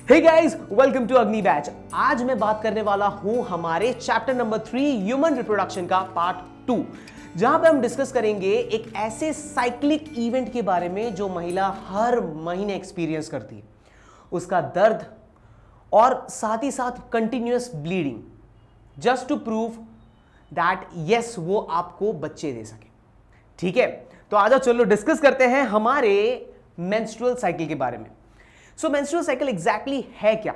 Hey guys, welcome to अग्नि batch. आज मैं बात करने वाला हूं हमारे चैप्टर नंबर 3 ह्यूमन रिप्रोडक्शन का पार्ट 2, जहां पे हम डिस्कस करेंगे एक ऐसे साइक्लिक इवेंट के बारे में जो महिला हर महीने एक्सपीरियंस करती है, उसका दर्द और साथ ही साथ continuous bleeding, just to prove that yes वो आपको बच्चे दे सके। ठीक है, तो आ जाओ चलो डिस्कस करते हैं हमारे मेंस्ट्रुअल साइकिल के बारे में। सो मेंस्ट्रुअल साइकिल एग्जैक्टली है क्या?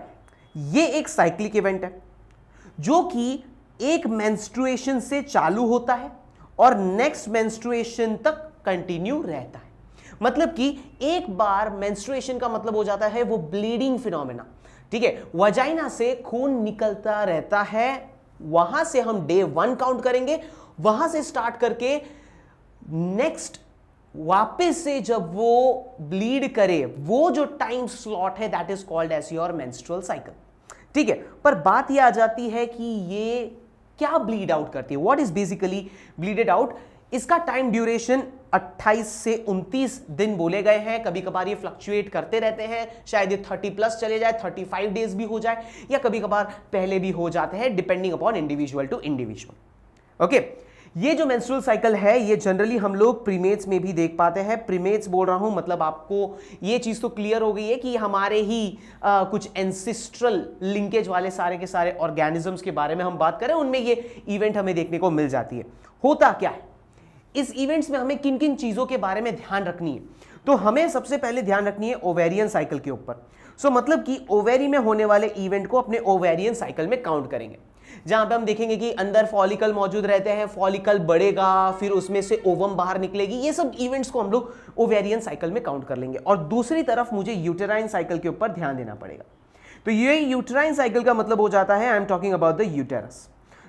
ये एक साइक्लिक इवेंट है जो कि एक मेंस्ट्रुएशन से चालू होता है और नेक्स्ट मेंस्ट्रुएशन तक कंटिन्यू रहता है। मतलब कि एक बार मेंस्ट्रुएशन का मतलब हो जाता है वो ब्लीडिंग फिनोमेना। ठीक है, वजाइना से खून निकलता रहता है, वहां से हम डे 1 काउंट करेंगे, वहां से स्टार्ट करके नेक्स्ट वापस से जब वो ब्लीड करे, वो जो टाइम स्लॉट है that is called as your menstrual cycle. ठीक है, पर बात ये आ जाती है कि ये क्या ब्लीड आउट करती है, व्हाट इज बेसिकली ब्लीडेड आउट। इसका टाइम ड्यूरेशन 28 से 29 दिन बोले गए हैं। कभी कभार ये फ्लक्चुएट करते रहते हैं, शायद ये 30 प्लस चले जाए, 35 डेज भी हो जाए, या कभी कभार पहले भी हो जाते हैं, depending upon individual to individual. Okay, ये जो मेंस्ट्रुअल साइकिल है ये जनरली हम लोग प्रीमेट्स में भी देख पाते हैं। प्रीमेट्स बोल रहा हूं मतलब आपको ये चीज तो क्लियर हो गई है कि हमारे ही कुछ एंसिस्ट्रल लिंकेज वाले सारे के सारे ऑर्गेनिजम्स के बारे में हम बात करें, उनमें ये इवेंट हमें देखने को मिल जाती है। होता क्या है इस इवेंट्स में, हमें किन किन चीजों के बारे में ध्यान रखनी है? तो हमें सबसे पहले ध्यान रखनी है ओवेरियन साइकिल के ऊपर। सो मतलब कि ओवेरी में होने वाले इवेंट को अपने ओवेरियन साइकिल में काउंट करेंगे, जहां पे हम देखेंगे कि अंदर फॉलिकल मौजूद रहते हैं, फॉलिकल बढ़ेगा, फिर उसमें से ओवम बाहर निकलेगी। ये सब इवेंट्स को हम लोग ओवेरियन साइकिल में काउंट कर लेंगे। और दूसरी तरफ मुझे यूटेराइन साइकिल के ऊपर ध्यान देना पड़ेगा। तो ये यूटेराइन साइकिल का मतलब हो जाता है I am talking about the uterus.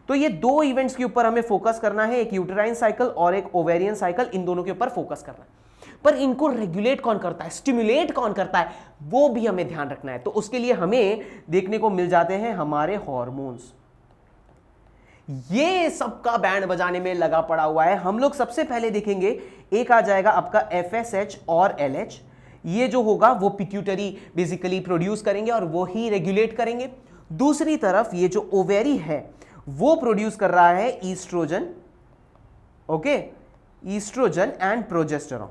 तो ये दो इवेंट्स के ऊपर हमें फोकस करना है, एक यूटेराइन साइकिल और एक ओवेरियन साइकिल, इन दोनों के ऊपर फोकस करना है। पर इनको रेगुलेट कौन करता है, स्टिमुलेट कौन करता है, वो भी हमें ध्यान रखना है। तो उसके लिए हमें देखने को मिल जाते हैं हमारे हार्मोन्स। ये सबका बैंड बजाने में लगा पड़ा हुआ है। हम लोग सबसे पहले देखेंगे, एक आ जाएगा आपका FSH और LH। ये जो होगा वो पिट्यूटरी बेसिकली प्रोड्यूस करेंगे और वो ही रेगुलेट करेंगे। दूसरी तरफ ये जो ओवेरी है वो प्रोड्यूस कर रहा है estrogen, okay, estrogen and progesterone.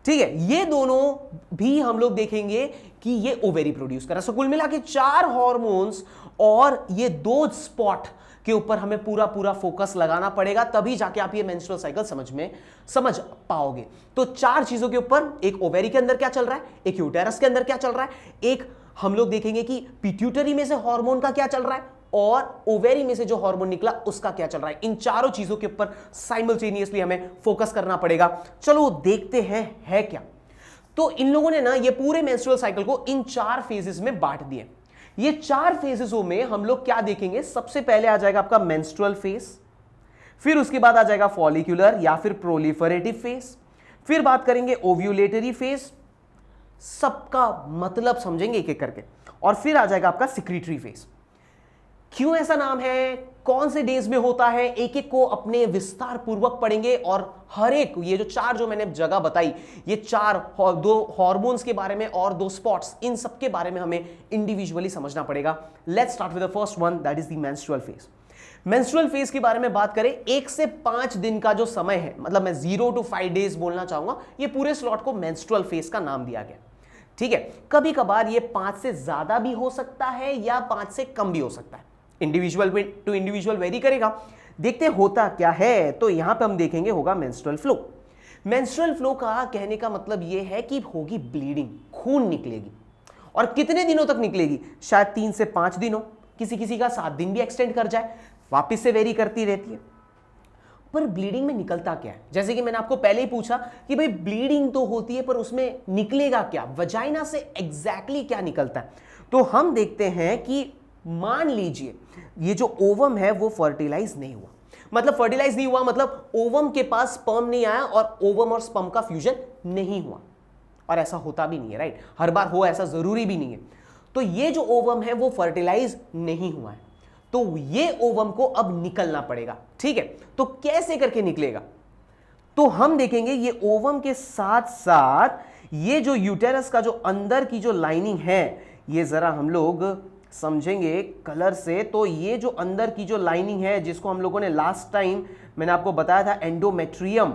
ठीक है, ये दोनों भी हम लोग देखेंगे कि ये ओवेरी प्रोड्यूस कर रहा है। सो कुल मिला के 4 हार्मोन्स और ये 2 स्पॉट के ऊपर हमें पूरा पूरा फोकस लगाना पड़ेगा, तभी जाके आप ये मेंस्ट्रुअल साइकिल समझ पाओगे। तो 4 चीजों के ऊपर, एक ओवेरी के अंदर क्या चल रहा है, एक यूटेरस के अंदर क्या चल रहा है, एक हम लोग देखेंगे कि पिट्यूटरी में से हार्मोन का क्या चल रहा है, और ओवेरी में से जो हार्मोन निकला उसका क्या चल रहा है। इन चारों चीजों के ऊपर साइमल्टेनियसली हमें फोकस करना पड़ेगा। चलो देखते हैं है क्या। तो इन लोगों ने ना ये पूरे मेंस्ट्रुअल साइकिल को इन 4 फेजेस में बांट दिए। ये 4 फेजेसों में हम लोग क्या देखेंगे, सबसे पहले आ जाएगा आपका मेंस्ट्रुअल फेज, फिर उसके बाद आ जाएगा फॉलिक्यूलर या फिर प्रोलिफरेटिव फेज, फिर बात करेंगे ओव्यूलेटरी फेज, सबका मतलब समझेंगे एक एक करके, और फिर आ जाएगा आपका सिक्रीटरी फेज। क्यों ऐसा नाम है, कौन से डेज में होता है, एक एक को अपने विस्तार पूर्वक पढ़ेंगे। और हर एक ये जो 4 जो मैंने जगह बताई, ये 4 2 हार्मोन्स के बारे में और 2 स्पॉट्स, इन सब के बारे में हमें इंडिविजुअली समझना पड़ेगा। Let's start with the first one, that is the menstrual phase. Menstrual phase के बारे में बात करें, 1 से 5 दिन का जो समय है, मतलब मैं 0 to 5 डेज बोलना चाहूंगा, ये पूरे स्लॉट को मेंस्ट्रुअल फेज का नाम दिया गया। ठीक है, कभी कभार ये 5 से ज्यादा भी हो सकता है या 5 से कम भी हो सकता है, इंडिविजुअल टू इंडिविजुअल वेरी करेगा। देखते होता क्या है, तो यहां पे हम देखेंगे होगा मेंस्ट्रुअल फ्लो। मेंस्ट्रुअल फ्लो का कहने का मतलब यह है कि होगी ब्लीडिंग, खून निकलेगी। और कितने दिनों तक निकलेगी, शायद 3 से 5 दिन हो, किसी किसी का 7 दिन भी एक्सटेंड कर जाए, वापिस से वेरी करती रहती है। पर ब्लीडिंग में निकलता क्या है, जैसे कि मैंने आपको पहले ही पूछा कि भाई ब्लीडिंग तो होती है पर उसमें निकलेगा क्या, वजाइना से एग्जैक्टली क्या निकलता है। तो हम देखते हैं कि मान लीजिए ये जो ओवम है वो फर्टिलाइज नहीं हुआ, मतलब फर्टिलाइज नहीं हुआ मतलब ओवम के पास स्पर्म नहीं आया और ओवम और स्पर्म का फ्यूजन नहीं हुआ। और ऐसा होता भी नहीं है, राइट, हर बार हो ऐसा जरूरी भी नहीं है। तो ये जो ओवम है वो फर्टिलाइज नहीं हुआ है, तो ये ओवम को अब निकलना पड़ेगा। ठीक है, तो कैसे करके निकलेगा, तो हम देखेंगे ये ओवम के साथ साथ ये जो यूटेरस का जो अंदर की जो लाइनिंग है, ये जरा हम लोग समझेंगे कलर से। तो ये जो अंदर की जो लाइनिंग है, जिसको हम लोगों ने लास्ट टाइम मैंने आपको बताया था एंडोमेट्रियम,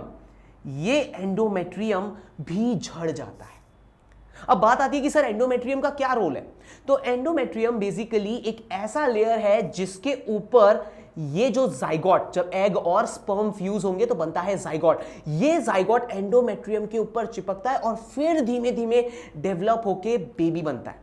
ये एंडोमेट्रियम भी झड़ जाता है। अब बात आती है कि सर एंडोमेट्रियम का क्या रोल है। तो एंडोमेट्रियम बेसिकली एक ऐसा लेयर है जिसके ऊपर ये जो जाइगोट, जब एग और स्पर्म फ्यूज होंगे तो बनता है जाइगोट। ये जाइगोट एंडोमेट्रियम के ऊपर चिपकता है और फिर धीमे धीमे डेवलप होके बेबी बनता है।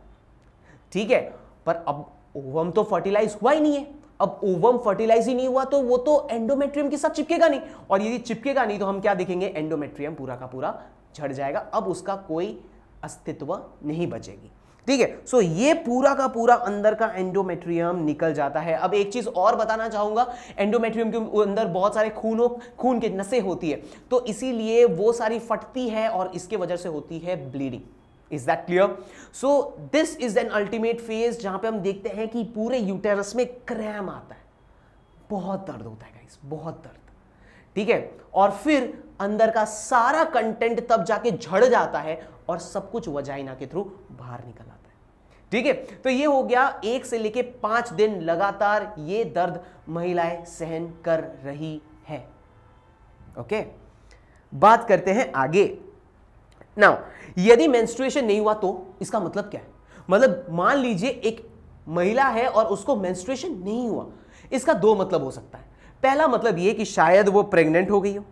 ठीक है, पर अब ओवम तो फर्टिलाइज हुआ ही नहीं है। अब ओवम फर्टिलाइज ही नहीं हुआ तो वो तो एंडोमेट्रियम के साथ चिपकेगा नहीं, और यदि चिपकेगा नहीं तो हम क्या देखेंगे, एंडोमेट्रियम पूरा का पूरा झड़ जाएगा। अब उसका कोई अस्तित्व नहीं बचेगी। ठीक है, सो ये पूरा का पूरा अंदर का एंडोमेट्रियम निकल जाता है। अब एक चीज और बताना चाहूंगा, एंडोमेट्रियम के अंदर बहुत सारे खून के नसें होती है, तो इसीलिए वो सारी फटती है और इसके वजह से होती है bleeding. Is that clear? So this is an ultimate phase जहां पे हम देखते हैं कि पूरे यूटेरस में क्रैम आता है, बहुत दर्द होता है गाइस, बहुत दर्द। ठीक है, और फिर अंदर का सारा कंटेंट तब जाके झड़ जाता है और सब कुछ वजाइना के थ्रू बाहर निकल आता है। ठीक है, तो ये हो गया 1 से लेके 5 दिन लगातार ये दर्द महिलाएं सहन कर रही है। ओके, बात करते हैं आगे। नाउ यदि मेंस्ट्रुएशन नहीं हुआ तो इसका मतलब क्या है? मतलब मान लीजिए एक महिला है और उसको मेंस्ट्रुएशन नहीं हुआ, इसका 2 मतलब हो सकता है। पहला मतलब ये कि शायद वो प्रेग्नेंट हो गई हो।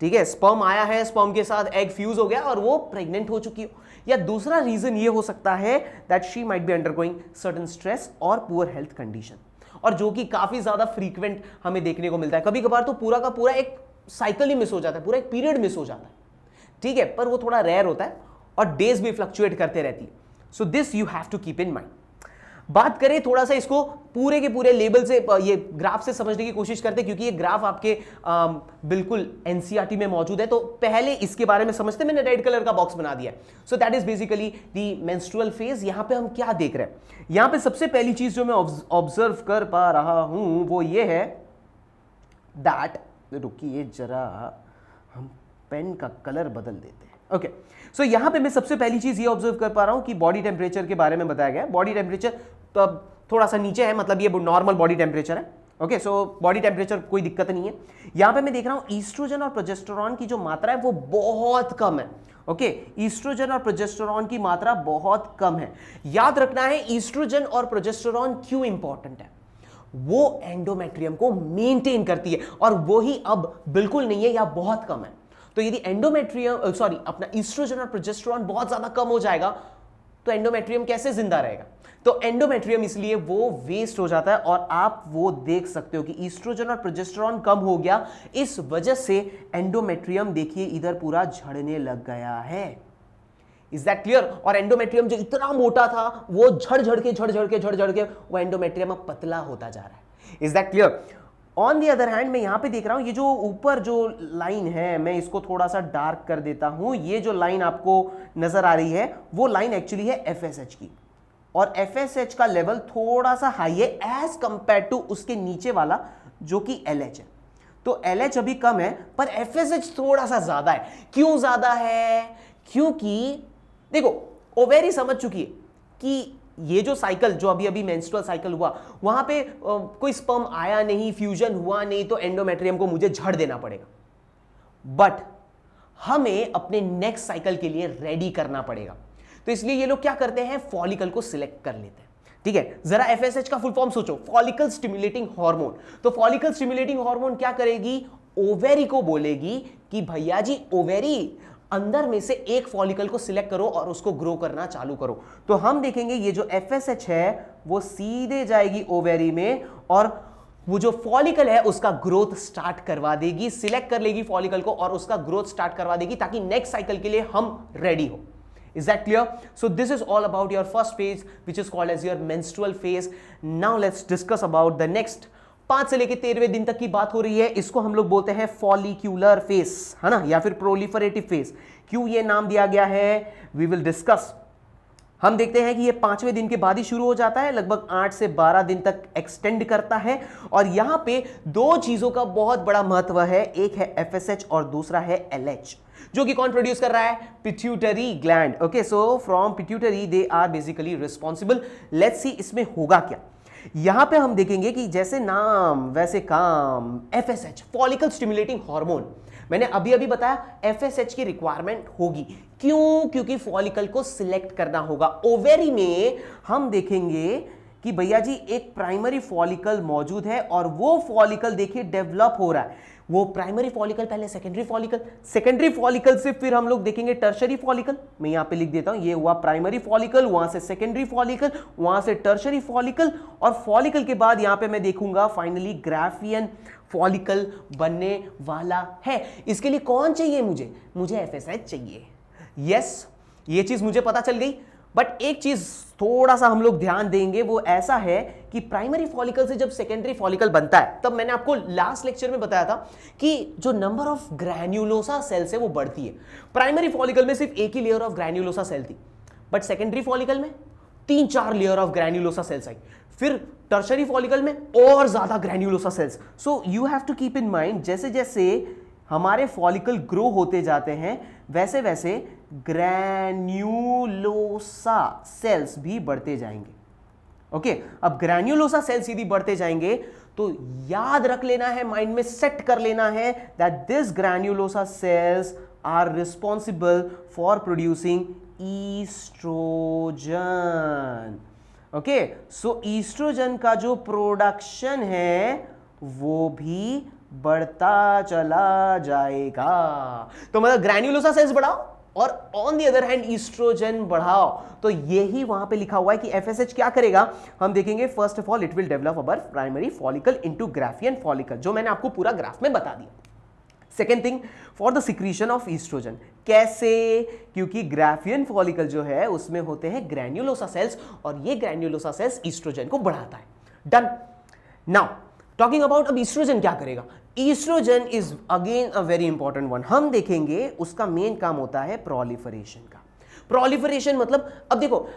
ठीक है, स्पर्म आया है, स्पर्म के साथ एग फ्यूज हो गया और वो प्रेग्नेंट हो चुकी हो। या दूसरा रीजन ये हो सकता है that she might be undergoing certain stress और पुअर हेल्थ कंडीशन, और जो कि काफी ज्यादा फ्रीक्वेंट हमें देखने को मिलता है। कभी कभार तो पूरा का पूरा एक साइकिल ही मिस हो जाता है, पूरा एक पीरियड मिस हो जाता है। ठीक है, पर वो थोड़ा रेयर होता है और डेज भी फ्लक्चुएट करते रहती है। So this you have to keep in mind. बात करें थोड़ा सा इसको पूरे के पूरे लेवल से, ये ग्राफ से समझने की कोशिश करते हैं, क्योंकि ये ग्राफ आपके बिल्कुल एनसीईआरटी में मौजूद है। तो पहले इसके बारे में समझते, मैंने रेड कलर का बॉक्स बना दिया है। सो that is basically the menstrual phase. यहां पे हम क्या देख रहे हैं, यहां पे सबसे पहली चीज जो मैं ऑब्जर्व कर पा रहा हूं वो ये है दैट, रुकिए जरा हम पेन का कलर बदल देते हैं। ओके, सो यहां पे मैं सबसे पहली चीज ये ऑब्जर्व कर पा रहा हूं कि बॉडी टेम्परेचर के बारे में बताया गया है। बॉडी टेम्परेचर तो अब थोड़ा सा नीचे है, मतलब ये नॉर्मल बॉडी टेम्परेचर है। ओके, सो बॉडी टेम्परेचर कोई दिक्कत नहीं है। यहां पे मैं देख रहा हूं ईस्ट्रोजन और प्रोजेस्टेरॉन की जो मात्रा है वो बहुत कम है। ओके, ईस्ट्रोजन और प्रोजेस्टेरॉन की मात्रा बहुत कम है। याद रखना है ईस्ट्रोजन और प्रोजेस्टेरॉन क्यों इंपॉर्टेंट है, वो एंडोमेट्रियम को मेंटेन करती है, और वो ही अब बिल्कुल नहीं है या बहुत कम है। तो यदि एंडोमेट्रियम अपना ईस्ट्रोजन और प्रोजेस्टेरॉन बहुत ज्यादा कम हो जाएगा तो एंडोमेट्रियम कैसे जिंदा रहेगा? तो एंडोमेट्रियम इसलिए वो वेस्ट हो जाता है, और आप वो देख सकते हो कि ईस्ट्रोजन और प्रोजेस्टेरॉन कम हो गया, इस वजह से एंडोमेट्रियम देखिए इधर पूरा झड़ने लग गया है। Is that clear? और एंडोमेट्रियम जो इतना मोटा था वो झड़ झड़ के वो एंडोमेट्रियम अब पतला होता जा रहा है। Is that clear? On the other hand मैं यहां पे देख रहा हूं ये जो ऊपर जो लाइन है, मैं इसको थोड़ा सा डार्क कर देता हूं। ये जो लाइन आपको नजर आ रही है वो लाइन एक्चुअली है एफएसएच की, और एफएसएच का लेवल थोड़ा सा हाई है एज कंपेयर टू उसके नीचे वाला जो कि एलएच है। तो एलएच अभी कम है पर एफएसएच थोड़ा सा ज्यादा है। क्यों ज्यादा है? क्योंकि देखो ओवेरी समझ चुकी है कि ये जो साइकिल जो अभी अभी मेंस्ट्रुअल साइकिल हुआ वहां पे कोई स्पर्म आया नहीं, फ्यूजन हुआ नहीं, तो एंडोमेट्रियम को मुझे झड़ देना पड़ेगा। बट हमें अपने नेक्स्ट साइकिल के लिए रेडी करना पड़ेगा, तो इसलिए ये लोग क्या करते हैं, फॉलिकल को सिलेक्ट कर लेते हैं। ठीक है, जरा एफएसएच का फुल फॉर्म सोचो, फॉलिकल स्टिमुलेटिंग हार्मोन। तो फॉलिकल स्टिमुलेटिंग हार्मोन क्या करेगी, ओवेरी को बोलेगी कि भैया जी ओवेरी अंदर में से एक फॉलिकल को सिलेक्ट करो और उसको ग्रो करना चालू करो। तो हम देखेंगे ये जो एफएसएच है वो सीधे जाएगी ओवेरी में, और वो जो फॉलिकल है उसका ग्रोथ स्टार्ट करवा देगी, सिलेक्ट कर लेगी फॉलिकल को और उसका ग्रोथ स्टार्ट करवा देगी, ताकि नेक्स्ट साइकिल के लिए हम रेडी हो। Is that clear? So this is all about your first phase, which is called as your menstrual phase. Now let's discuss about the next 5 से लेके 13वें दिन तक की बात हो रही है। इसको हम लोग बोलते हैं फॉलिक्यूलर फेज, है ना, या फिर प्रोलिफरेटिव फेज। क्यों ये नाम दिया गया है, वी विल डिस्कस हम देखते हैं कि ये 5वें दिन के बाद ही शुरू हो जाता है, लगभग 8 से 12 दिन तक एक्सटेंड करता है। और यहां पे दो चीजों का बहुत बड़ा महत्व है, एक है FSH और दूसरा है LH, जो कि कौन प्रोड्यूस कर रहा है? Pituitary gland. Okay, so from pituitary they are basically responsible. Let's see इसमें होगा क्या। यहां पे हम देखेंगे कि जैसे नाम वैसे काम, FSH फॉलिकल स्टिमुलेटिंग हार्मोन, मैंने अभी अभी बताया FSH की रिक्वायरमेंट होगी। क्यों? क्योंकि फॉलिकल को सिलेक्ट करना होगा। ओवेरी में हम देखेंगे कि भैया जी एक प्राइमरी फॉलिकल मौजूद है और वो फॉलिकल देखिए डेवलप हो रहा है। वो प्राइमरी फॉलिकल पहले सेकेंडरी फॉलिकल से फिर हम लोग देखेंगे टर्शरी फॉलिकल। मैं यहां पे लिख देता हूं, ये हुआ प्राइमरी फॉलिकल, वहां से सेकेंडरी फॉलिकल, वहां से टर्शरी फॉलिकल, और फॉलिकल के बाद यहां पे मैं देखूंगा फाइनली ग्राफियन फॉलिकल बनने वाला है। इसके लिए कौन चाहिए? मुझे FSH चाहिए। यस, ये चीज मुझे पता चल गई। बट एक चीज थोड़ा सा हम लोग ध्यान देंगे, वो ऐसा है कि प्राइमरी फॉलिकल से जब सेकेंडरी फॉलिकल बनता है, तब मैंने आपको लास्ट लेक्चर में बताया था कि जो नंबर ऑफ ग्रैन्युलोसा सेल्स है वो बढ़ती है। प्राइमरी फॉलिकल में सिर्फ एक ही लेयर ऑफ ग्रैन्युलोसा सेल थी, बट सेकेंडरी फॉलिकल में 3-4 लेयर ऑफ ग्रैन्युलोसा सेल्स आई, फिर टर्शरी फॉलिकल में और ज्यादा granulosa cells. So you have to keep in mind, जैसे जैसे हमारे फॉलिकल ग्रो होते जाते हैं वैसे वैसे ग्रैन्युलोसा सेल्स भी बढ़ते जाएंगे। ओके, अब ग्रैन्युलोसा सेल्स यदि बढ़ते जाएंगे तो याद रख लेना है, माइंड में सेट कर लेना है that this granulosa cells are responsible for producing estrogen. Okay, so estrogen का जो प्रोडक्शन है वो भी बढ़ता चला जाएगा। तो मतलब ग्रैन्युलोसा सेल्स बढ़ाओ और on the other hand estrogen बढ़ाओ। तो यही वहां पे लिखा हुआ है कि FSH क्या करेगा, हम देखेंगे। First of all it will develop our primary follicle into graafian follicle, जो मैंने आपको पूरा ग्राफ में बता दिया। Second thing, for the secretion of estrogen. कैसे? क्योंकि ग्राफियन फॉलिकल जो है उसमें होते हैं ग्रैन्युलोसा सेल्स और ये ग्रैन्युलोसा सेल्स ईस्ट्रोजन को बढ़ाता है। डन। नाउ टॉकिंग अबाउट अब ईस्ट्रोजन क्या करेगा। Estrogen is again a very important one. हम देखेंगे उसका मेन काम होता है प्रोलिफरेशन का। प्रोलिफरेशन मतलब, अब देखो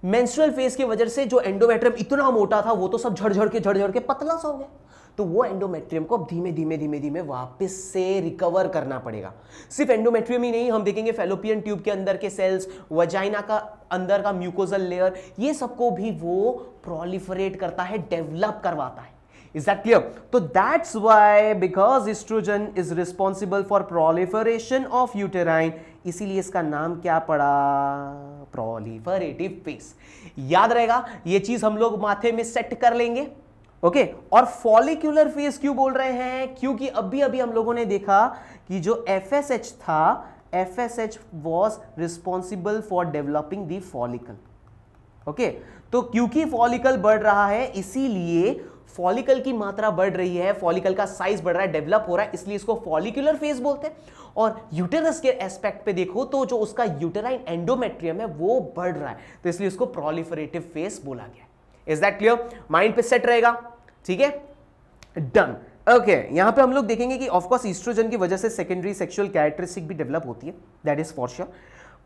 मेंस्ट्रुअल फेज की वजह से जो एंडोमेट्रियम इतना मोटा था वो तो सब झड़ झड़ के पतला सा हो गया। तो वो एंडोमेट्रियम को अब धीमे धीमे वापस से रिकवर करना पड़ेगा। सिर्फ एंडोमेट्रियम ही नहीं, हम देखेंगे फेलोपियन ट्यूब के अंदर के सेल्स, वजाइना का अंदर का म्यूकोजल लेयर, ये सबको भी वो प्रोलिफरेट करता है, डेवलप करवाता है। Is that clear? So that's why, because estrogen is responsible for proliferation of uterine, इसीलिए इसका नाम क्या पड़ा? Proliferative face. याद रहेगा, ये चीज हम लोग माथे में सेट कर लेंगे। ओके, और फॉलिक्यूलर फेस क्यों बोल रहे हैं? क्योंकि अभी अभी हम लोगों ने देखा कि जो FSH था, FSH was responsible for developing the follicle. Okay, तो क्योंकि फॉलिकल बढ़ रहा है इसीलिए फॉलिकल की मात्रा बढ़ रही है, फॉलिकल का साइज बढ़ रहा है, डेवलप हो रहा है, इसलिए इसको फॉलिकुलर फेज बोलते हैं। और यूटेरस के एस्पेक्ट पे देखो तो जो उसका यूटेराइन एंडोमेट्रियम है वो बढ़ रहा है, तो इसलिए इसको प्रोलिफरेटिव फेज बोला गया। Is that clear? माइंड पे सेट रहेगा, ठीक है? डन। ओके, यहां पे हम लोग देखेंगे कि ऑफ कोर्स ईस्ट्रोजन की वजह से सेकेंडरी सेक्सुअल कैरेक्टरिस्टिक भी डेवलप होती है, दैट इज फॉर श्योर।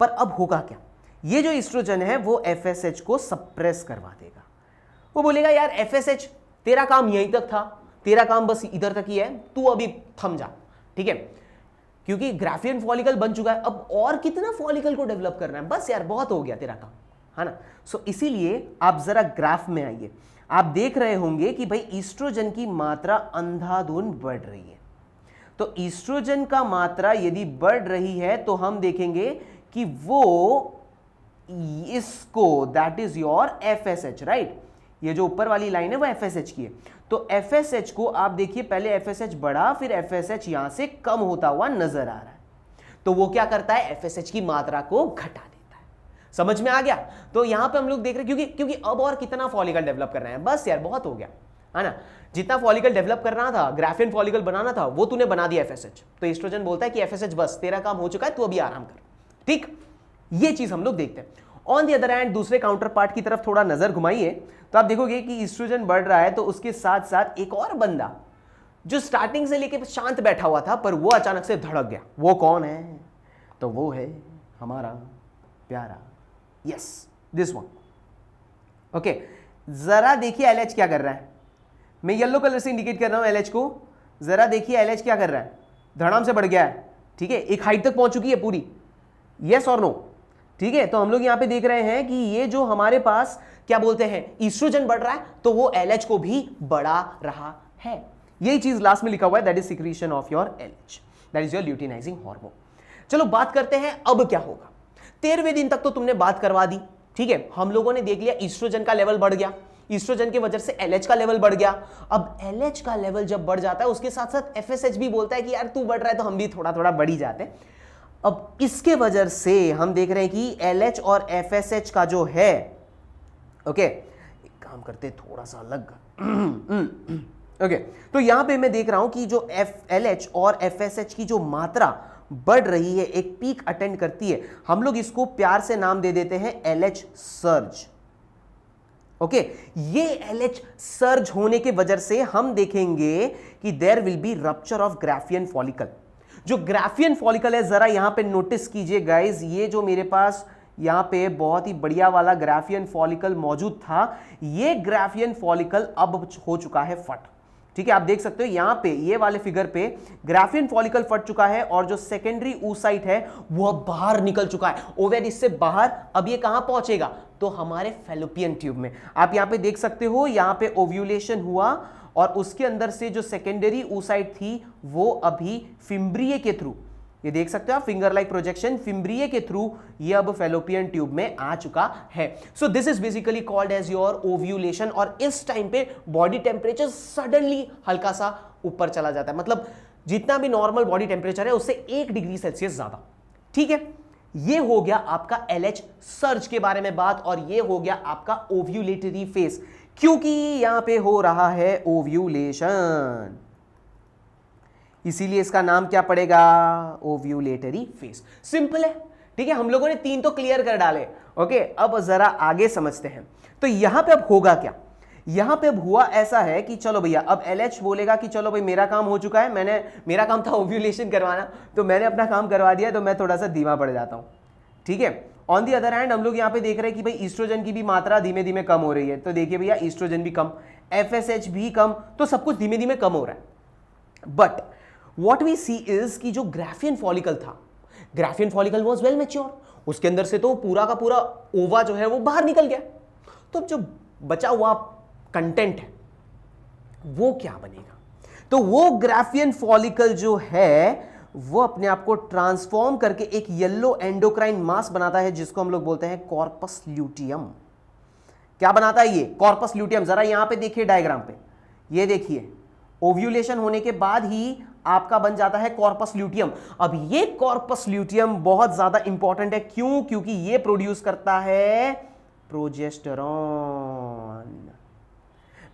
पर अब होगा क्या? ये जो ईस्ट्रोजन है वो FSH को सप्रेस करवा देगा। वो बोलेगा यार FSH तेरा काम यहीं तक था, तेरा काम बस इधर तक ही है, तू अभी थम जा, ठीक है? क्योंकि ग्राफियन फॉलिकल बन चुका है, अब और कितना फॉलिकल को डेवलप करना है, बस यार बहुत हो गया तेरा काम, है ना? सो इसीलिए आप जरा ग्राफ में आइए, आप देख रहे होंगे कि भाई ईस्ट्रोजन की मात्रा अंधाधुंध बढ़ रही है। तो ईस्ट्रोजन का मात्रा यदि बढ़ रही है तो हम देखेंगे कि वो इसको, that is your FSH, right? ये जो ऊपर वाली लाइन है वो FSH की है। तो FSH को आप देखिए, पहले FSH बढ़ा, फिर FSH यहां से कम होता हुआ नजर आ रहा है। तो वो क्या करता है? FSH की मात्रा को घटा देता है। समझ में आ गया? तो यहां पे हम लोग देख रहे हैं क्योंकि अब और कितना फॉलिकल डेवलप करना है, बस यार बहुत हो गया, है ना? जितना फॉलिकल डेवलप करना था, ग्राफियन फॉलिकल बनाना था, वो तूने बना दिया FSH। तो एस्ट्रोजन बोलता है कि FSH बस तेरा काम हो चुका है, तू अभी आराम कर, ठीक? ये चीज हम लोग देखते हैं। ऑन द अदर हैंड दूसरे काउंटर पार्ट की तरफ थोड़ा नजर घुमाइए तो आप देखोगे कि ईस्ट्रोजन बढ़ रहा है, तो उसके साथ साथ एक और बंदा जो स्टार्टिंग से लेके शांत बैठा हुआ था, पर वो अचानक से धड़क गया। वो कौन है? तो वो है हमारा प्यारा, यस, दिस वन। ओके, जरा देखिए LH क्या कर रहा है, मैं येलो कलर से इंडिकेट कर रहा हूं LH को, जरा देखिए LH क्या कर रहा है, धड़ाम से बढ़ गया है, ठीक है, एक हाइट तक पहुंच चुकी है पूरी, यस और नो, ठीक है। तो हम लोग यहां पे देख रहे हैं कि ये जो हमारे पास क्या बोलते हैं ईस्ट्रोजन बढ़ रहा है, तो वो LH को भी बढ़ा रहा है। यही चीज लास्ट में लिखा हुआ है, that is secretion of your LH, that is your luteinizing hormone. चलो बात करते हैं अब क्या होगा। 13वें दिन तक तो तुमने बात करवा दी, ठीक है, हम लोगों ने देख लिया ईस्ट्रोजन का लेवल बढ़ गया, ईस्ट्रोजन की वजह से LH का लेवल बढ़ गया। अब LH का लेवल जब बढ़ जाता है उसके साथ साथ FSH भी बोलता है कि यार तू बढ़ रहा है तो हम भी थोड़ा थोड़ा बढ़ ही जाते हैं। अब इसके वजह से हम देख रहे हैं कि LH और FSH का जो है, ओके, एक काम करते थोड़ा सा अलग, ओके, तो यहां पे मैं देख रहा हूं कि जो LH और FSH की जो मात्रा बढ़ रही है, एक पीक अटेंड करती है, हम लोग इसको प्यार से नाम दे देते हैं LH सर्ज। ओके, ये LH सर्ज होने के वजह से हम देखेंगे कि there will be rupture of graafian follicle. जो ग्राफियन फॉलिकल है, जरा यहां पे नोटिस कीजिए गाइस, ये जो मेरे पास यहां पे बहुत ही बढ़िया वाला ग्राफियन फॉलिकल मौजूद था, ये ग्राफियन फॉलिकल अब हो चुका है फट, ठीक है। आप देख सकते हो यहां पे ये वाले फिगर पे ग्राफियन फॉलिकल फट चुका है और जो सेकेंडरी oocyte है वो अब बाहर निकल चुका है, ओवेरी से बाहर। अब ये कहां पहुंचेगा, तो हमारे फैलोपियन ट्यूब में। आप यहां पे देख सकते हो, यहां पे ओव्यूलेशन हुआ और उसके अंदर से जो सेकेंडरी oocyte थी वो अभी फिम्ब्रिये के थ्रू, ये देख सकते हो आप, फिंगर लाइक प्रोजेक्शन, फिम्ब्रिये के थ्रू ये अब फैलोपियन ट्यूब में आ चुका है। So this is basically called as your ovulation. और इस टाइम पे बॉडी टेम्परेचर सडनली हल्का सा ऊपर चला जाता है, मतलब जितना भी नॉर्मल बॉडी टेम्परेचर है उससे 1 डिग्री सेल्सियस ज्यादा, ठीक है। ये हो गया आपका LH सर्ज के बारे में बात, और ये हो गया आपका ओव्यूलेटरी फेस, क्योंकि यहां पे हो रहा है ओव्यूलेशन, इसीलिए इसका नाम क्या पड़ेगा, ओव्यूलेटरी फेस। सिंपल है, ठीक है, हम लोगों ने 3 तो क्लियर कर डाले। ओके, अब जरा आगे समझते हैं। तो यहां पे अब होगा क्या, यहां पे अब हुआ ऐसा है कि चलो भैया, अब LH बोलेगा कि चलो भाई मेरा काम हो चुका है, मेरा काम था ओव्यूलेशन करवाना, तो मैंने अपना काम करवा दिया, तो मैं थोड़ा सा धीमा पड़ जाता हूं, ठीक है। ऑन दी अदर हैंड हम लोग यहां पे देख रहे हैं कि भाई ईस्ट्रोजन की भी मात्रा धीमे धीमे कम हो रही है, तो देखिए भैया ईस्ट्रोजन भी कम, FSH भी कम, तो सब कुछ धीमे धीमे कम हो रहा है। But what we see is कि जो ग्राफियन फॉलिकल था, Graafian follicle was well mature, उसके अंदर से तो पूरा का पूरा ओवा जो है वो बाहर निकल गया, तो जो बचा हुआ कंटेंट है वो क्या बनेगा, तो वो ग्राफियन फॉलिकल जो है वो अपने आप को ट्रांसफॉर्म करके एक येलो एंडोक्राइन मास बनाता है, जिसको हम लोग बोलते हैं कॉर्पस ल्यूटियम। क्या बनाता है ये कॉर्पस ल्यूटियम, जरा यहां पे देखिए डायग्राम पे, ये देखिए ओव्यूलेशन होने के बाद ही आपका बन जाता है कॉर्पस ल्यूटियम। अब ये कॉर्पस ल्यूटियम बहुत ज्यादा इंपॉर्टेंट है, क्यों, क्योंकि ये प्रोड्यूस करता है प्रोजेस्टेरॉन।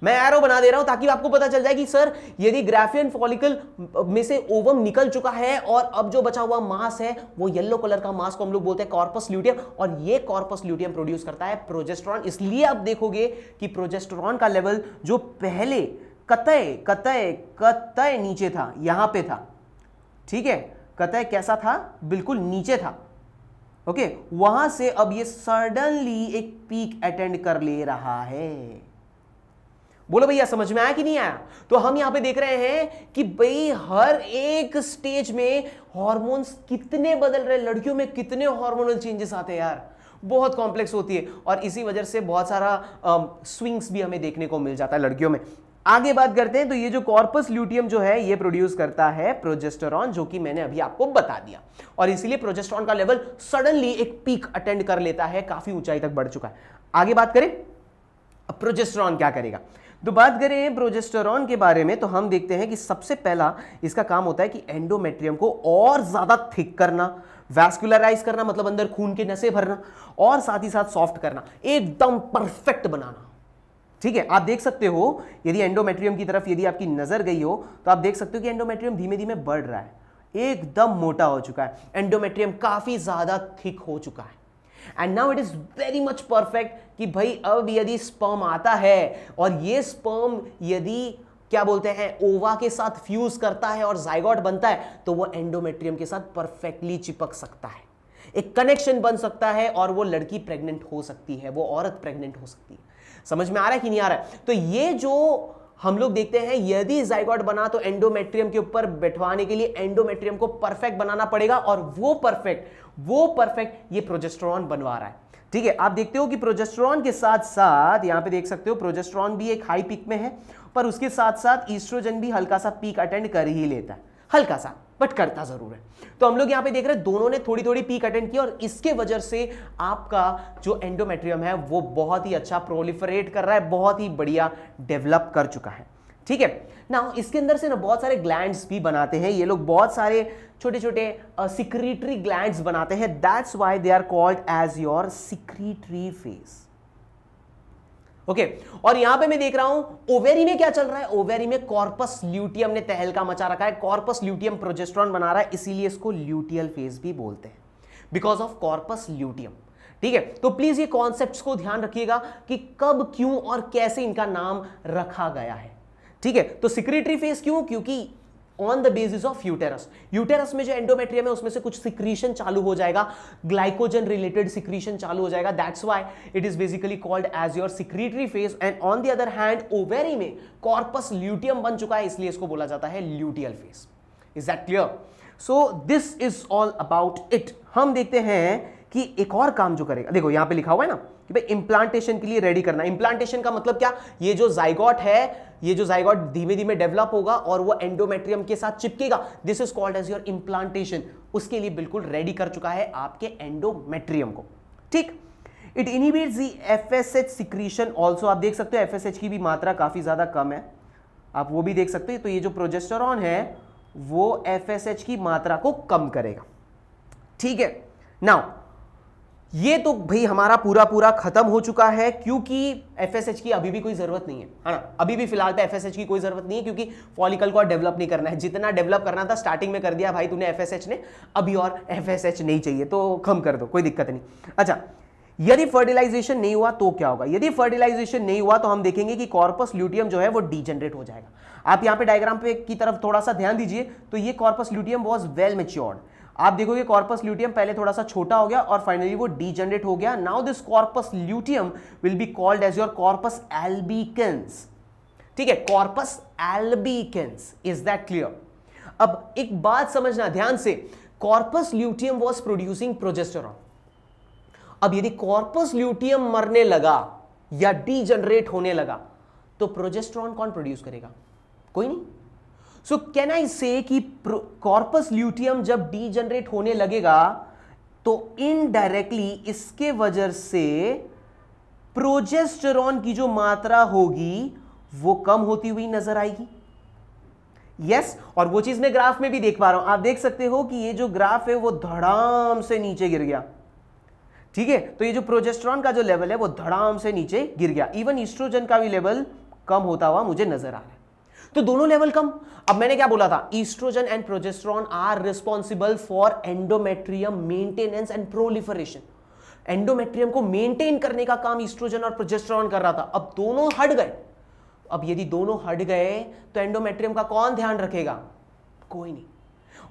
मैं एरो बना दे रहा हूं ताकि आपको पता चल जाए कि सर यदि ग्राफियन फॉलिकल में से ओवम निकल चुका है और अब जो बचा हुआ मास है वो येलो कलर का मास को हम लोग बोलते हैं कॉर्पस ल्यूटियम, और ये कॉर्पस ल्यूटियम प्रोड्यूस करता है प्रोजेस्टेरॉन। इसलिए आप देखोगे कि प्रोजेस्टेरॉन का लेवल जो पहले कतई कतई कतई नीचे था, यहां पे था, ठीक है, कतई कैसा था, बिल्कुल नीचे था, ओके, वहां से अब ये सडनली एक पीक अटेंड कर ले रहा है। बोलो भैया समझ में आया कि नहीं आया। तो हम यहां पे देख रहे हैं कि भाई हर एक स्टेज में हार्मोन्स कितने बदल रहे, लड़कियों में कितने हार्मोनल चेंजेस आते हैं यार, बहुत कॉम्प्लेक्स होती है, और इसी वजह से बहुत सारा स्विंग्स भी हमें देखने को मिल जाता है लड़कियों में। आगे बात करते हैं, तो ये जो कॉर्पस ल्यूटियम जो है ये प्रोड्यूस करता है प्रोजेस्टेरॉन, जो कि मैंने अभी आपको बता दिया, और इसीलिए प्रोजेस्टेरॉन का लेवल सडनली एक पीक अटेंड कर लेता है, काफी ऊंचाई तक बढ़ चुका है। आगे बात करें अब प्रोजेस्टेरॉन क्या करेगा, तो बात करें प्रोजेस्टेरॉन के बारे में, तो हम देखते हैं कि सबसे पहला इसका काम होता है कि एंडोमेट्रियम को और ज्यादा थिक करना, वैस्कुलराइज करना, मतलब अंदर खून के नसें भरना, और साथ ही साथ सॉफ्ट करना, एकदम परफेक्ट बनाना, ठीक है। आप देख सकते हो यदि एंडोमेट्रियम की तरफ यदि आपकी नजर गई हो तो आप देख सकते हो कि एंडोमेट्रियम धीमे धीमे बढ़ रहा है, एकदम मोटा हो चुका है, एंडोमेट्रियम काफी ज्यादा थिक हो चुका है, and now it is very much perfect कि भाई अब यदि स्पर्म आता है और ये स्पर्म यदि क्या बोलते हैं ओवा के साथ फ्यूज करता है और जाइगोट बनता है, तो वो एंडोमेट्रियम के साथ परफेक्टली चिपक सकता है। एक कनेक्शन बन सकता है और वो लड़की प्रेग्नेंट हो सकती है, वो औरत प्रेग्नेंट हो सकती है। समझ में आ रहा है कि नहीं आ रहा है? तो ये जो हम लोग देखते हैं, यदि जाइगोट बना तो एंडोमेट्रियम के ऊपर बैठवाने के लिए एंडोमेट्रियम को परफेक्ट बनाना पड़ेगा, और वो परफेक्ट ये प्रोजेस्टेरॉन बनवा रहा है। ठीक है, आप देखते हो कि प्रोजेस्टेरॉन के साथ साथ यहां पे देख सकते हो प्रोजेस्टेरॉन भी एक हाई पीक में है, पर उसके साथ साथ ईस्ट्रोजन भी हल्का सा पीक अटेंड कर ही लेता है, हल्का सा, बट करता जरूर है। तो हम लोग यहां पे देख रहे हैं दोनों ने थोड़ी थोड़ी पीक अटेंड की, और इसके वजह से आपका जो एंडोमेट्रियम है वो बहुत ही अच्छा प्रोलिफरेट कर रहा है, बहुत ही बढ़िया डेवलप कर चुका है। ठीक है ना, इसके अंदर से ना बहुत सारे ग्लैंड्स भी बनाते हैं ये लोग, बहुत सारे छोटे छोटे सिक्रीटरी ग्लैंड्स बनाते हैं। That's why they are called as your secretory phase. Okay, और यहां पे मैं देख रहा हूं ओवेरी में क्या चल रहा है, ओवेरी में कॉर्पस ल्यूटियम ने तहलका मचा रखा है, कॉर्पस ल्यूटियम प्रोजेस्टेरॉन बना रहा है, इसीलिए इसको ल्यूटियल फेज भी बोलते हैं, बिकॉज ऑफ कॉर्पस ल्यूटियम। ठीक है, तो प्लीज ये कॉन्सेप्ट्स को ध्यान रखिएगा कि कब, क्यों और कैसे इनका नाम रखा गया है। ठीक है, तो सिक्रीटरी फेज क्यों, क्योंकि on the basis of uterus, uterus में जो एंडोमेट्रियम है उसमें से कुछ सिक्रीशन चालू हो जाएगा, ग्लाइकोजन रिलेटेड सिक्रीशन चालू हो जाएगा, that's why it is basically called as your secretory phase. And on the other hand ovary में कॉर्पस ल्यूटियम बन चुका है, इसलिए इसको बोला जाता है luteal phase. Is that clear? So this is all about it. हम देखते हैं कि एक और काम जो करेगा, देखो यहां पे लिखा हुआ है ना कि भाई इंप्लांटेशन के लिए रेडी करना। इंप्लांटेशन का मतलब क्या, ये जो जाइगोट है, ये जो जाइगोट धीमे धीमे डेवलप होगा और वो एंडोमेट्रियम के साथ चिपकेगा, this is called as your implantation. उसके लिए बिल्कुल रेडी कर चुका है आपके एंडोमेट्रियम को। ठीक, it inhibits the FSH secretion also. आप देख सकते हो एफएसएच की भी मात्रा काफी ज्यादा कम है, आप वो भी देख सकते हो। तो ये जो प्रोजेस्टेरॉन है वो एफएसएच की मात्रा को कम करेगा। ठीक है, नाउ ये तो भाई हमारा पूरा खत्म हो चुका है, क्योंकि एफएसएच की अभी भी कोई जरूरत नहीं है ना, अभी भी फिलहाल पे एफएसएच की कोई जरूरत नहीं है, क्योंकि फॉलिकल को डेवलप नहीं करना है। जितना डेवलप करना था स्टार्टिंग में कर दिया भाई तूने एफएसएच ने, अभी और एफएसएच नहीं चाहिए तो कम कर दो, कोई दिक्कत नहीं। अच्छा, यदि फर्टिलाइजेशन नहीं हुआ तो क्या होगा? यदि फर्टिलाइजेशन नहीं हुआ तो हम देखेंगे कि कॉर्पस ल्यूटियम जो है वो डीजनरेट हो जाएगा। आप यहां पे डायग्राम पे की तरफ थोड़ा सा ध्यान दीजिए, तो ये corpus luteum was well matured. आप देखोगे कॉर्पस ल्यूटियम पहले थोड़ा सा छोटा हो गया और फाइनली वो डीजनरेट हो गया। Now this corpus luteum will be called as your corpus albicans. ठीक है, corpus albicans. Is that clear? अब एक बात समझना ध्यान से, corpus luteum was producing progesterone. अब यदि कॉर्पस ल्यूटियम मरने लगा या डीजनरेट होने लगा तो प्रोजेस्टेरॉन कौन प्रोड्यूस करेगा? कोई नहीं। सो कैन आई से कि कॉर्पस ल्यूटियम जब डीजनरेट होने लगेगा तो इनडायरेक्टली इसके वजह से प्रोजेस्टेरॉन की जो मात्रा होगी वो कम होती हुई नजर आएगी। यस, और वो चीज मैं ग्राफ में भी देख पा रहा हूं। आप देख सकते हो कि ये जो ग्राफ है वो धड़ाम से नीचे गिर गया। ठीक है, तो ये जो प्रोजेस्टेरॉन का जो लेवल है वो धड़ाम से नीचे गिर गया। इवन ईस्ट्रोजन का भी लेवल कम होता हुआ मुझे नजर आ रहा है। तो दोनों लेवल कम। अब मैंने क्या बोला था, estrogen and progesterone are responsible for endometrium maintenance and proliferation. Endometrium को मेंटेन करने का काम ईस्ट्रोजन और प्रोजेस्टेरॉन कर रहा था। अब दोनों हट गए। अब यदि दोनों हट गए तो एंडोमेट्रियम का कौन ध्यान रखेगा? कोई नहीं।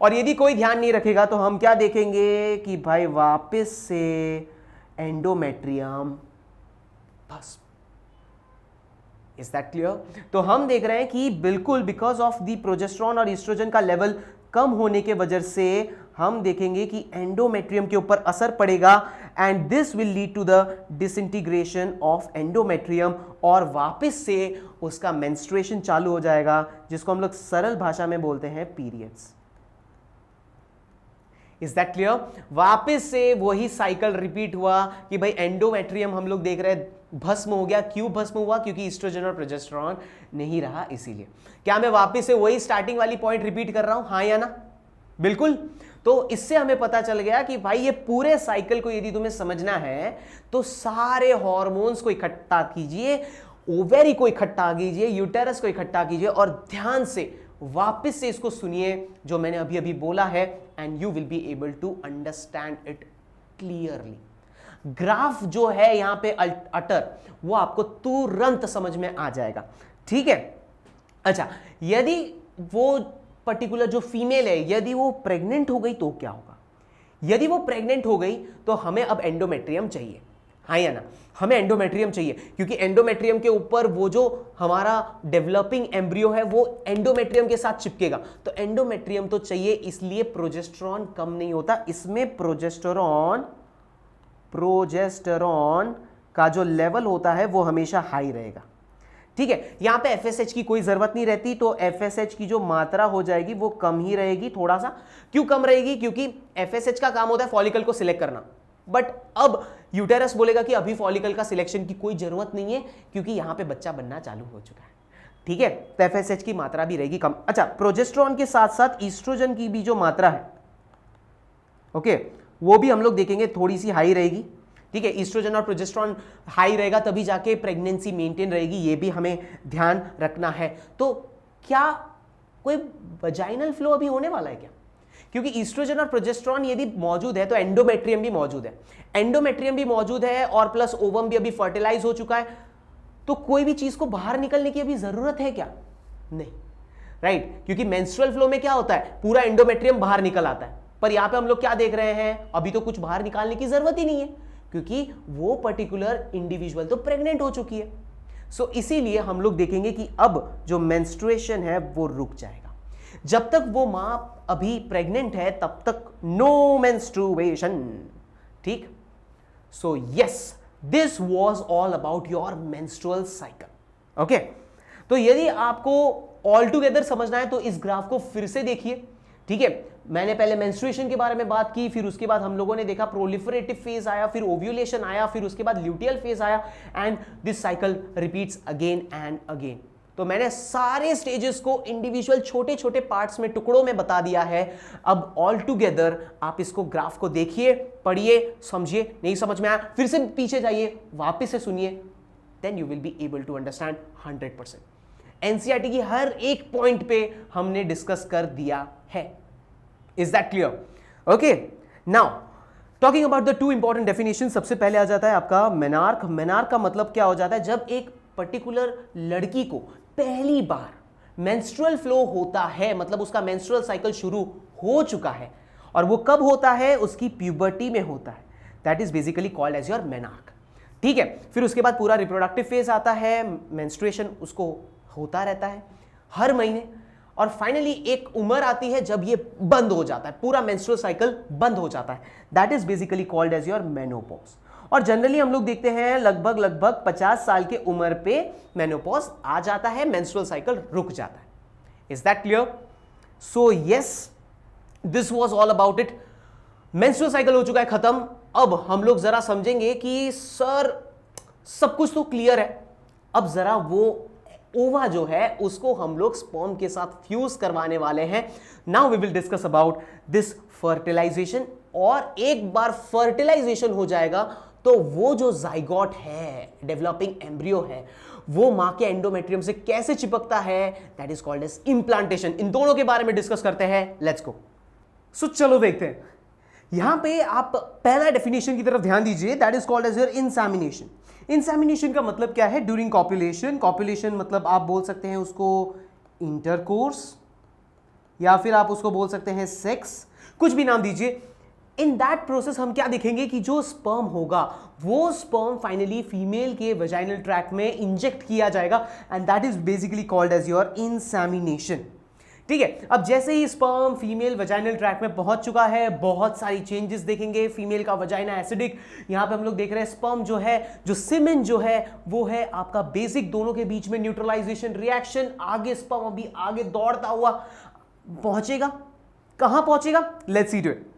और यदि कोई ध्यान नहीं रखेगा तो हम क्या देखेंगे कि भाई वापस से एंडोमेट्रियम भस्म। Is that clear? तो हम देख रहे हैं कि बिल्कुल बिकॉज ऑफ द प्रोजेस्टेरॉन और ईस्ट्रोजन का लेवल कम होने के वजह से हम देखेंगे कि एंडोमेट्रियम के ऊपर असर पड़ेगा and this will lead to the disintegration of endometrium, और वापस से उसका मेंस्ट्रुएशन चालू हो जाएगा, जिसको हम लोग सरल भाषा में बोलते हैं पीरियड्स। Is that clear? वापस से वही साइकिल रिपीट हुआ कि भाई एंडोमेट्रियम हम लोग देख रहे हैं भस्म हो गया। क्यों भस्म हुआ? क्योंकि ईस्ट्रोजन और प्रोजेस्टेरॉन नहीं रहा, इसीलिए। क्या मैं वापस से वही स्टार्टिंग वाली पॉइंट रिपीट कर रहा हूं, हाँ या ना? बिल्कुल। तो इससे हमें पता चल गया कि भाई ये पूरे साइकिल को यदि तुम्हें समझना है तो सारे हार्मोन्स को इकट्ठा कीजिए, ओवेरी को इकट्ठा कीजिए, यूटेरस को इकट्ठा कीजिए और ध्यान से वापस से इसको सुनिए जो मैंने अभी अभी बोला है, and you will be able to understand it clearly. Graph जो है यहां पे अटर, वो आपको तुरंत समझ में आ जाएगा। ठीक है? अच्छा, यदि वो पर्टिकुलर जो फीमेल है यदि वो प्रेग्नेंट हो गई तो क्या होगा? यदि वो प्रेग्नेंट हो गई तो हमें अब एंडोमेट्रियम चाहिए, हाँ या ना, हमें एंडोमेट्रियम चाहिए, क्योंकि एंडोमेट्रियम के ऊपर वो जो हमारा डेवलपिंग एम्ब्रियो है वो एंडोमेट्रियम के साथ चिपकेगा, तो एंडोमेट्रियम तो चाहिए, इसलिए प्रोजेस्टेरॉन कम नहीं होता, इसमें प्रोजेस्टेरॉन का जो लेवल होता है वो हमेशा हाई रहेगा। ठीक है, यहां पे एफएसएच की कोई जरूरत नहीं रहती, तो एफएसएच की जो मात्रा हो जाएगी वो कम ही रहेगी थोड़ा सा। क्यों कम रहेगी? क्योंकि एफएसएच का काम होता है फॉलिकल को सिलेक्ट करना, बट अब यूटेरस बोलेगा कि अभी फॉलिकल का सिलेक्शन की कोई जरूरत नहीं है, क्योंकि यहां पे बच्चा बनना चालू हो चुका है। ठीक है, तो एफएसएच की मात्रा भी रहेगी कम। अच्छा, प्रोजेस्टेरॉन के साथ साथ ईस्ट्रोजन की भी जो मात्रा है, ओके, वो भी हम लोग देखेंगे थोड़ी सी हाई रहेगी। ठीक है, ईस्ट्रोजन और प्रोजेस्टेरॉन हाई रहेगा तभी जाके प्रेगनेंसी मेंटेन रहेगी, ये भी हमें ध्यान रखना है। तो क्या कोई वजाइनल फ्लो अभी होने वाला है क्या? क्योंकि ईस्ट्रोजन और प्रोजेस्टेरॉन यदि मौजूद है तो एंडोमेट्रियम भी मौजूद है, एंडोमेट्रियम भी मौजूद है और प्लस ओवम भी अभी फर्टिलाइज हो चुका है, तो कोई भी चीज को बाहर निकलने की अभी जरूरत है क्या? नहीं, राइट, क्योंकि मेंस्ट्रुअल फ्लो में क्या होता है, पूरा एंडोमेट्रियम बाहर निकल आता है, पर यहां पे हम लोग क्या देख रहे हैं, अभी तो कुछ बाहर निकालने की जरूरत ही नहीं है, क्योंकि वो पर्टिकुलर इंडिविजुअल तो प्रेग्नेंट हो चुकी है। सो इसीलिए हम लोग देखेंगे कि अब जो मेंस्ट्रुएशन है वो रुक जाएगा। जब तक वो मां अभी प्रेग्नेंट है तब तक नो मेंस्ट्रुएशन। ठीक, so yes, this was all about your menstrual cycle. Okay, तो यदि आपको ऑल टुगेदर समझना है तो इस ग्राफ को फिर से देखिए। ठीक है, मैंने पहले मेंस्ट्रुएशन के बारे में बात की, फिर उसके बाद हम लोगों ने देखा प्रोलिफरेटिव फेज आया, फिर ओव्यूलेशन आया, फिर उसके बाद ल्यूटियल फेज आया, and this cycle repeats again and again. तो मैंने सारे स्टेजेस को इंडिविजुअल छोटे छोटे पार्ट्स में, टुकड़ों में बता दिया है। अब ऑल टुगेदर आप इसको ग्राफ को देखिए, पढ़िए, समझिए, नहीं समझ में आया फिर से पीछे जाइए, वापस से सुनिए, then you will be able to understand 100%। NCERT की हर एक पॉइंट पे हमने डिस्कस कर दिया है। Is that clear? Okay. Now, talking about the two important definitions, सबसे पहले आ जाता है आपका मेनार्क। मेनार्क का मतलब क्या हो जाता है, जब एक पर्टिकुलर लड़की को पहली बार मेंस्ट्रुअल फ्लो होता है, मतलब उसका मेंस्ट्रुअल साइकिल शुरू हो चुका है, और वो कब होता है, उसकी प्यूबर्टी में होता है, that is basically called as your menarche. ठीक है, फिर उसके बाद पूरा रिप्रोडक्टिव फेज आता है, मेंस्ट्रुएशन उसको होता रहता है हर महीने, और फाइनली एक उम्र आती है जब ये बंद हो जाता है, पूरा मेंस्ट्रुअल साइकिल बंद हो जाता है, that is basically called as your menopause. और जनरली हम लोग देखते हैं लगभग 50 साल के उम्र पे मेनोपॉज आ जाता है, मेंस्ट्रुअल साइकिल रुक जाता है। Is that clear? So yes, this was all about it. Menstrual cycle हो चुका है खत्म। अब हम लोग जरा समझेंगे कि सर सब कुछ तो क्लियर है, अब जरा वो ओवा जो है उसको हम लोग स्पर्म के साथ फ्यूज करवाने वाले हैं। Now we will discuss about this fertilization, और एक बार फर्टिलाइजेशन हो जाएगा तो वो जो जाइगोट है, डेवलपिंग एम्ब्रियो है, वो मां के एंडोमेट्रियम से कैसे चिपकता है, that is called as implantation. इन दोनों के बारे में डिस्कस करते हैं, लेट्स गो। सो चलो देखते हैं। यहां पे आप पहला डेफिनेशन की तरफ ध्यान दीजिए, that is called as your insemination. Insemination का मतलब क्या है, ड्यूरिंग कॉपुलेशन। कॉपुलेशन मतलब आप बोल सकते हैं उसको इंटरकोर्स, या फिर आप उसको बोल सकते हैं सेक्स, कुछ भी नाम दीजिए। इन दैट प्रोसेस हम क्या देखेंगे कि जो स्पर्म होगा वो स्पर्म फाइनली फीमेल के वेजाइनल ट्रैक्ट में इंजेक्ट किया जाएगा, and that is basically called as your insemination. ठीक है, अब जैसे ही स्पर्म फीमेल वजाइनल ट्रैक में पहुंच चुका है, बहुत सारी चेंजेस देखेंगे। फीमेल का वजाइना एसिडिक, यहां पे हम लोग देख रहे हैं स्पर्म जो है, जो सीमेन जो है वो है आपका बेसिक, दोनों के बीच में न्यूट्रलाइजेशन रिएक्शन, आगे स्पर्म अभी आगे दौड़ता हुआ पहुंचेगा। कहां पहुंचेगा, लेट्स सी टू इट।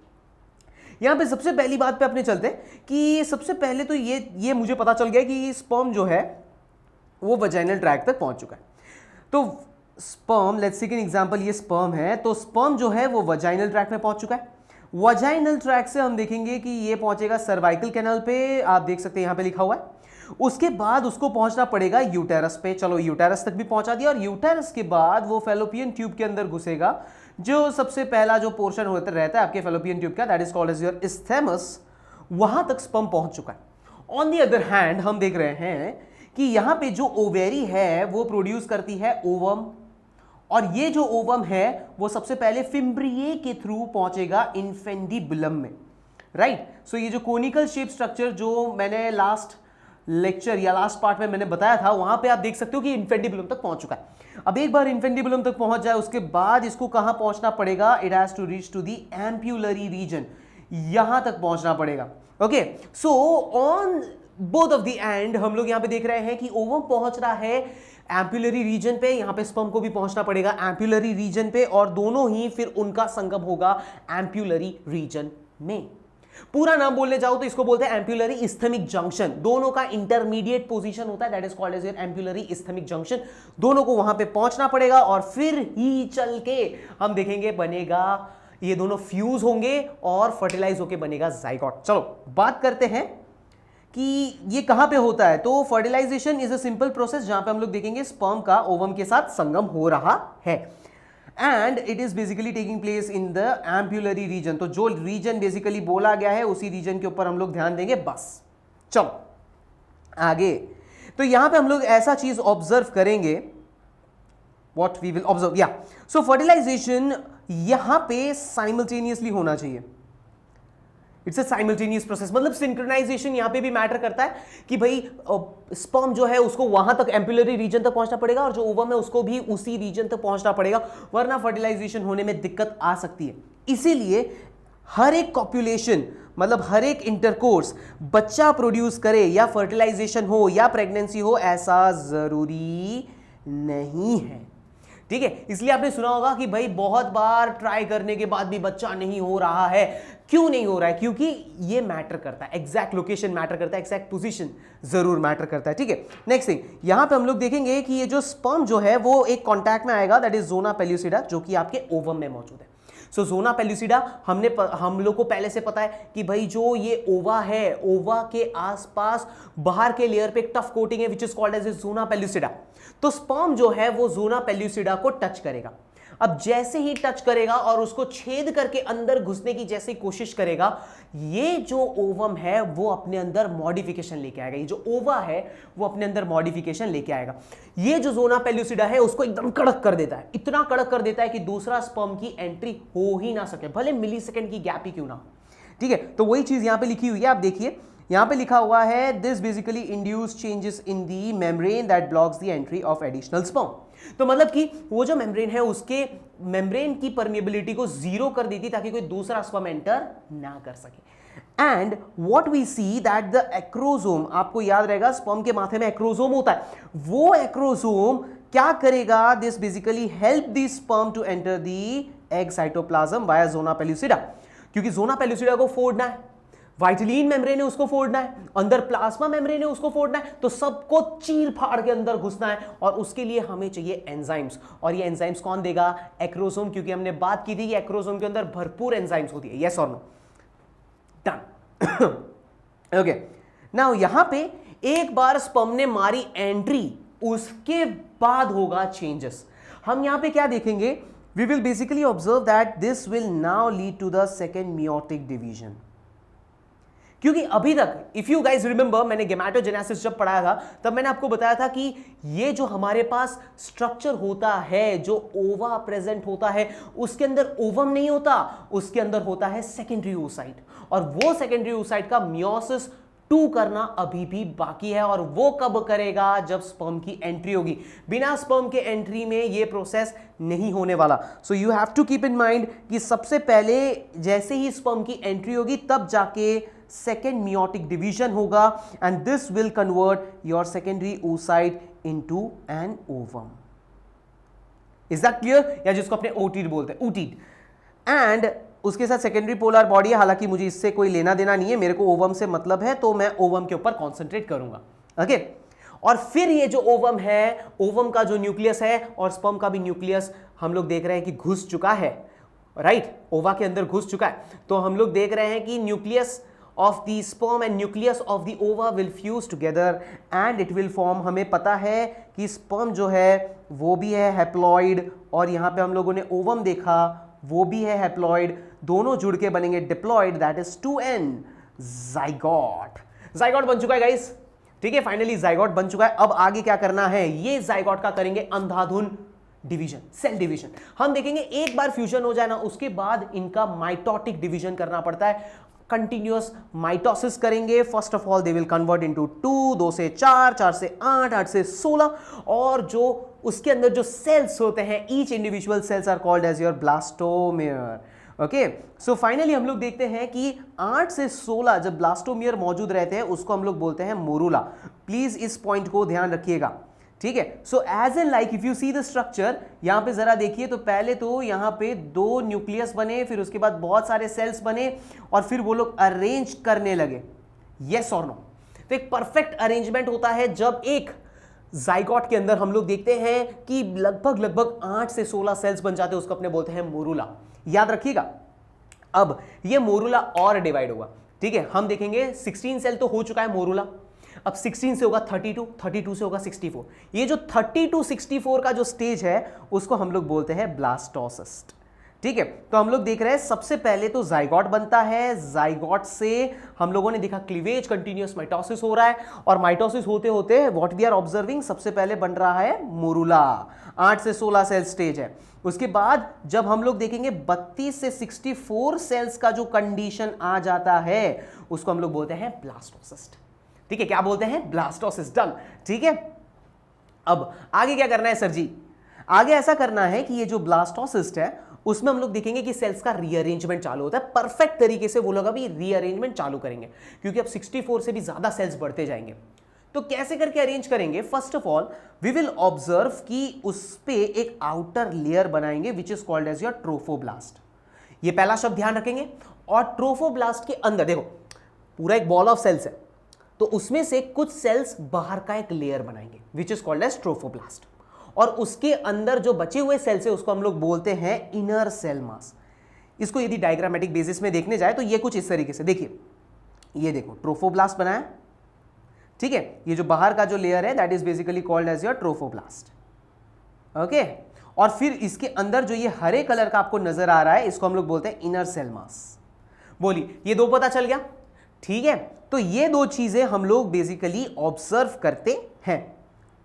यहां पे सबसे पहली बात पे अपने चलते हैं कि सबसे पहले तो ये मुझे पता चल गया कि स्पर्म जो है वो वजाइनल ट्रैक तक पहुंच चुका है। तो sperm, let's take an example, ये स्पर्म है, तो स्पर्म जो है वो वजाइनल ट्रैक में पहुंच चुका है। वजाइनल ट्रैक से हम देखेंगे कि ये पहुंचेगा सर्वाइकल कैनल पे, आप देख सकते हैं यहां पे लिखा हुआ है। उसके बाद उसको पहुंचना पड़ेगा यूटेरस पे। चलो यूटेरस तक भी पहुंचा दिया, और यूटेरस के बाद वो फैलोपियन ट्यूब के अंदर घुसेगा। जो सबसे पहला जो पोर्शन होता रहता है आपके फैलोपियन ट्यूब का, that is called as your isthmus, वहां तक स्पर्म पहुंच चुका है। ऑन द अदर हैंड हम देख रहे हैं कि यहां पे जो ओवेरी है वो प्रोड्यूस करती है ओवम, और ये जो ओवम है वो सबसे पहले फिम्ब्रिए के थ्रू पहुंचेगा इन्फेंडिबुलम में। राइट। सो ये जो कोनिकल शेप स्ट्रक्चर जो मैंने लास्ट लेक्चर या लास्ट पार्ट में मैंने बताया था, वहां पे आप देख सकते हो कि इन्फेंडिबुलम तक पहुंच चुका है। अब एक बार इन्फेंडिबुलम तक पहुंच जाए उसके बाद इसको कहां पहुंचना पड़ेगा, it has to reach to the ampullary region, यहां तक पहुंचना पड़ेगा। Okay, so on both of the end हम लोग यहां पे देख रहे हैं कि ओवम पहुंच रहा है एम्प्यूलरी रीजन पे, यहां पे स्पर्म को भी पहुंचना पड़ेगा एम्प्यूलरी रीजन पे, और दोनों ही फिर उनका संगम होगा एम्प्यूलरी रीजन में। पूरा नाम बोलने जाओ तो इसको बोलते हैं एम्प्यूलरी इस्थेमिक जंक्शन, दोनों का इंटरमीडिएट पोजीशन होता है, that is called as ampullary isthmic junction. दोनों को वहां पे पहुंचना पड़ेगा और फिर ही चल के हम देखेंगे बनेगा, ये दोनों फ्यूज होंगे और फर्टिलाइज होके बनेगा जाइगोट। चलो बात करते हैं कि ये कहां पे होता है। तो fertilization is a simple process जहां पे हम लोग देखेंगे स्पर्म का ओवम के साथ संगम हो रहा है, and it is basically taking place in the ampullary region. तो जो रीजन बेसिकली बोला गया है उसी रीजन के ऊपर हम लोग ध्यान देंगे बस। चलो आगे, तो यहां पे हम लोग ऐसा चीज ऑब्जर्व करेंगे, व्हाट वी विल ऑब्जर्व, या सो फर्टिलाइजेशन यहां पे साइमल्टेनियसली होना चाहिए। इट्स अ साइमल्टेनियस प्रोसेस, मतलब सिंक्रोनाइजेशन यहां पे भी मैटर करता है कि भाई स्पर्म जो है उसको वहां तक एम्प्यूलरी रीजन तक पहुंचना पड़ेगा और जो ओवम है उसको भी उसी रीजन तक पहुंचना पड़ेगा, वरना फर्टिलाइजेशन होने में दिक्कत आ सकती है। इसीलिए हर एक कॉपुलेशन, मतलब हर एक इंटरकोर्स बच्चा प्रोड्यूस करे या फर्टिलाइजेशन हो या प्रेगनेंसी हो, ऐसा जरूरी नहीं है। ठीक है, इसलिए आपने सुना होगा कि भाई बहुत बार ट्राई करने के बाद भी बच्चा नहीं हो रहा है। क्यों नहीं हो रहा है? क्योंकि ये मैटर करता है, एग्जैक्ट लोकेशन मैटर करता है, एग्जैक्ट पोजीशन जरूर मैटर करता है। ठीक है, नेक्स्ट थिंग यहां पे हम लोग देखेंगे कि ये जो स्पर्म जो है वो एक कांटेक्ट में आएगा, दैट इज जोना पेल्यूसिडा, जो कि आपके ओवम में मौजूद है। सो जोना पेल्यूसिडा हम लोग को पहले से पता है कि भाई जो ये ओवा है, ओवा के आसपास बाहर के लेयर पे एक टफ कोटिंग है which is called as zona pellucida. तो स्पर्म जो है वो जोना पेल्यूसिडा को टच करेगा। अब जैसे ही टच करेगा और उसको छेद करके अंदर घुसने की जैसे ही कोशिश करेगा, ये जो ओवम है वो अपने अंदर मॉडिफिकेशन लेके आएगा। ये जो ओवा है वो अपने अंदर मॉडिफिकेशन लेके आएगा। ये जो जोना पेल्यूसिडा है उसको एकदम कड़क कर देता है, इतना कड़क कर देता है कि दूसरा स्पर्म की एंट्री हो ही ना सके, भले मिली सेकेंड की गैप ही क्यों ना हो। ठीक है, तो वही चीज यहां पे लिखी हुई है, आप देखिए यहां पे लिखा हुआ है, this basically induce changes in the membrane that blocks the entry of additional sperm. तो मतलब कि वो जो मेम्ब्रेन है उसके मेम्ब्रेन की परमिएबिलिटी को जीरो कर देती ताकि कोई दूसरा स्पर्म एंटर ना कर सके। And what we see that the acrosome, आपको याद रहेगा स्पर्म के माथे में एक्रोसोम होता है, वो एक्रोसोम क्या करेगा, this basically help the sperm to enter the egg cytoplasm via zona pellucida, क्योंकि जोना पेल्यूसिडा को फोड़ना है, वाइटलिन मेम्ब्रेन है उसको फोड़ना है, अंदर प्लाज्मा मेम्ब्रेन है उसको फोड़ना है, तो सबको चीर फाड़ के अंदर घुसना है और उसके लिए हमें चाहिए एंजाइम्स। और ये एंजाइम्स कौन देगा? एक्रोसोम, क्योंकि हमने बात की थी कि एक्रोसोम के अंदर भरपूर एंजाइम्स होती है। यस और नो? डन। ओके, नाउ यहां पे एक बार स्पर्म ने मारी एंट्री, उसके बाद होगा चेंजेस। हम यहां पे क्या देखेंगे? We will basically observe that this will now lead to the second meiotic division. क्योंकि अभी तक इफ यू गाइज रिमेंबर, मैंने गेमेटोजेनेसिस जब पढ़ाया था तब मैंने आपको बताया था कि ये जो हमारे पास स्ट्रक्चर होता है, जो ओवा प्रेजेंट होता है, उसके अंदर ओवम नहीं होता, उसके अंदर होता है सेकेंडरी oocyte, और वो सेकेंडरी oocyte का मियोसिस 2 करना अभी भी बाकी है। और वो कब करेगा? जब स्पर्म की एंट्री होगी। बिना स्पर्म के एंट्री में ये प्रोसेस नहीं होने वाला। So you have to keep in mind कि सबसे पहले जैसे ही स्पर्म की एंट्री होगी तब जाके सेकेंड मियोटिक डिवीजन होगा, and this will convert your secondary oocyte into an ovum. Is that clear? या जिसको अपने ओटिड बोलते हैं, ओटिड। एंड उसके साथ सेकेंडरी पोलर बॉडी है, हालांकि मुझे इससे कोई लेना देना नहीं है, मेरे को ओवम से मतलब है, तो मैं ओवम के ऊपर कॉन्सेंट्रेट करूंगा। ओके, और फिर ये जो ओवम है, ओवम का जो न्यूक्लियस है और स्पर्म का भी न्यूक्लियस हम लोग देख रहे हैं कि घुस चुका है, राइट? ओवा के अंदर घुस चुका है। तो हम लोग देख रहे हैं कि nucleus of the sperm and nucleus of the ova will fuse together and it will form, हमें पता है कि sperm जो है वो भी है haploid, और यहाँ पे हम लोगों ने ovum देखा वो भी है haploid, दोनों जुड़ के बनेंगे diploid, that is 2n zygote। zygote बन चुका है गाइस, ठीक है, फाइनली zygote बन चुका है। अब आगे क्या करना है? ये zygote का करेंगे अंधाधुन डिवीजन, सेल डिवीजन। हम देखेंगे एक बार फ्यूजन हो जाए ना, उसके बाद इनका माइटोटिक डिवीजन करना पड़ता है। कंटिन्यूअस माइटोसिस करेंगे। First of all they will convert into 2, 2 से 4, 4 से 8, 8 से 16, और जो उसके अंदर जो सेल्स होते हैं, each individual cells are called as your blastomere. Okay, so finally हम लोग देखते हैं कि 8 से 16 जब ब्लास्टोमियर मौजूद रहते हैं उसको हम लोग बोलते हैं मोरूला। प्लीज इस पॉइंट को ध्यान रखिएगा, ठीक है। So as an like if you see the structure, यहां पे जरा देखिए, तो पहले तो यहां पे 2 न्यूक्लियस बने, फिर उसके बाद बहुत सारे सेल्स बने, और फिर वो लोग अरेंज करने लगे। यस और नो? तो एक परफेक्ट अरेंजमेंट होता है जब एक जाइगोट के अंदर हम लोग देखते हैं कि लगभग 8 से 16 सेल्स बन जाते हैं, उसको अपने बोलते हैं मोरूला। याद रखिएगा। अब ये मोरूला और डिवाइड होगा, ठीक है। हम देखेंगे 16 सेल तो हो चुका है मोरूला, अब 16 से होगा 32, 32 से होगा 64। ये जो 32 64 का जो स्टेज है उसको हम लोग बोलते हैं ब्लास्टोसिस्ट, ठीक है। तो हम लोग देख रहे हैं सबसे पहले तो जाइगोट बनता है, जाइगोट से हम लोगों ने देखा क्लीवेज, कंटिन्यूअस माइटोसिस हो रहा है, और माइटोसिस होते होते व्हाट वी आर ऑब्जर्विंग, सबसे पहले बन रहा है मोरूला। 8 से 16 सेल स्टेज है। उसके बाद जब हम लोग देखेंगे 32 से 64 सेल्स का जो कंडीशन आ जाता है उसको हम लोग बोलते हैं ब्लास्टोसिस्ट, ठीक है। क्या बोलते हैं? ब्लास्टोसिस। डन, ठीक है। अब आगे क्या करना है सर जी? आगे ऐसा करना है कि ये जो ब्लास्टोसिस्ट है उसमें हम लोग देखेंगे कि सेल्स का रीअरेंजमेंट चालू होता है। परफेक्ट तरीके से वो लोग अभी रीअरेंजमेंट चालू करेंगे, क्योंकि अब 64 से भी ज्यादा सेल्स बढ़ते जाएंगे। तो कैसे करके अरेंज करेंगे? First of all we will observe कि उस पे एक आउटर लेयर बनाएंगे which is called as your trophoblast. ये पहला शब्द ध्यान रखेंगे। और ट्रोफोब्लास्ट के अंदर देखो पूरा एक बॉल ऑफ सेल्स है, तो उसमें से कुछ सेल्स बाहर का एक लेयर बनाएंगे which is called as trophoblast, और उसके अंदर जो बचे हुए सेल्स है उसको हम लोग बोलते हैं इनर सेल मास। इसको यदि डायग्रामेटिक बेसिस में देखने जाए तो ये कुछ इस तरीके से देखिए, ये देखो ट्रोफोब्लास्ट बनाया, ठीक है। ये जो बाहर का जो लेयर है that is basically called as your trophoblast, okay. और फिर इसके अंदर जो ये हरे कलर का आपको नजर आ रहा है इसको हम लोग बोलते हैं इनर सेल मास। बोलिए, ये 2 पता चल गया, ठीक है। तो ये 2 चीजें हम लोग बेसिकली ऑब्जर्व करते हैं,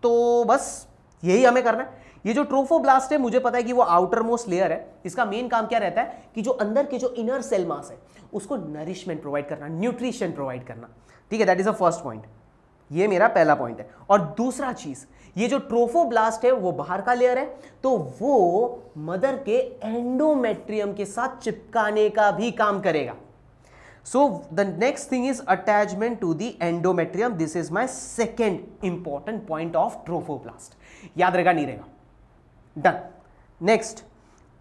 तो बस यही हमें करना है। ये जो ट्रोफोब्लास्ट है मुझे पता है कि वो आउटर मोस्ट लेयर है, इसका मेन काम क्या रहता है कि जो अंदर के जो इनर सेल मास है उसको नरिशमेंट प्रोवाइड करना, न्यूट्रिशन प्रोवाइड करना, ठीक है। That is a first point, ये मेरा पहला पॉइंट है। और दूसरा चीज, ये जो ट्रोफोब्लास्ट है वो बाहर का लेयर है, तो वो मदर के एंडोमेट्रियम के साथ चिपकाने का भी काम करेगा। So the next thing is attachment to the endometrium. This is my second important point of trophoblast. याद रहेगा नहीं रहेगा? Done. Next,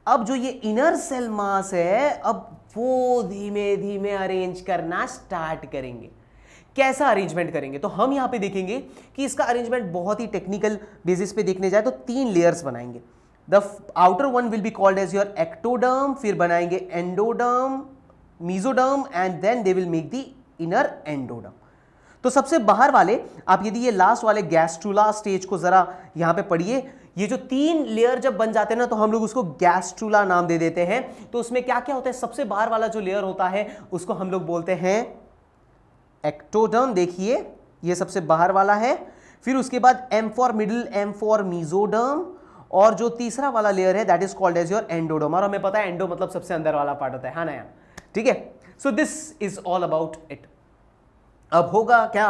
अब जो ये इनर सेल मास है अब वो धीमे धीमे अरेंज करना स्टार्ट करेंगे। कैसा अरेंजमेंट करेंगे? तो हम यहां पे देखेंगे कि इसका अरेंजमेंट बहुत ही टेक्निकल बेसिस पे देखने जाए तो 3 लेयर्स बनाएंगे। The outer one will be called as your ectoderm, फिर बनाएंगे endoderm, mesoderm, and then they will make the inner endoderm. तो सबसे बाहर वाले आप यदि ये लास्ट वाले गैस्ट्रुला स्टेज को जरा यहां पे पढ़िए, ये जो 3 लेयर जब बन जाते हैं ना तो हम लोग उसको गैस्ट्रुला नाम दे देते हैं। तो उसमें क्या क्या होता है? सबसे बाहर वाला जो लेयर होता है उसको हम लोग बोलते हैं एक्टोडर्म, देखिए ये सबसे बाहर वाला है। फिर उसके बाद M for middle, M for mesoderm, और जो तीसरा वाला लेयर है that is called as your endoderm. और हमें पता है एंडो मतलब सबसे अंदर वाला पार्ट होता है ना यार, ठीक है। So this is all about it. अब होगा क्या?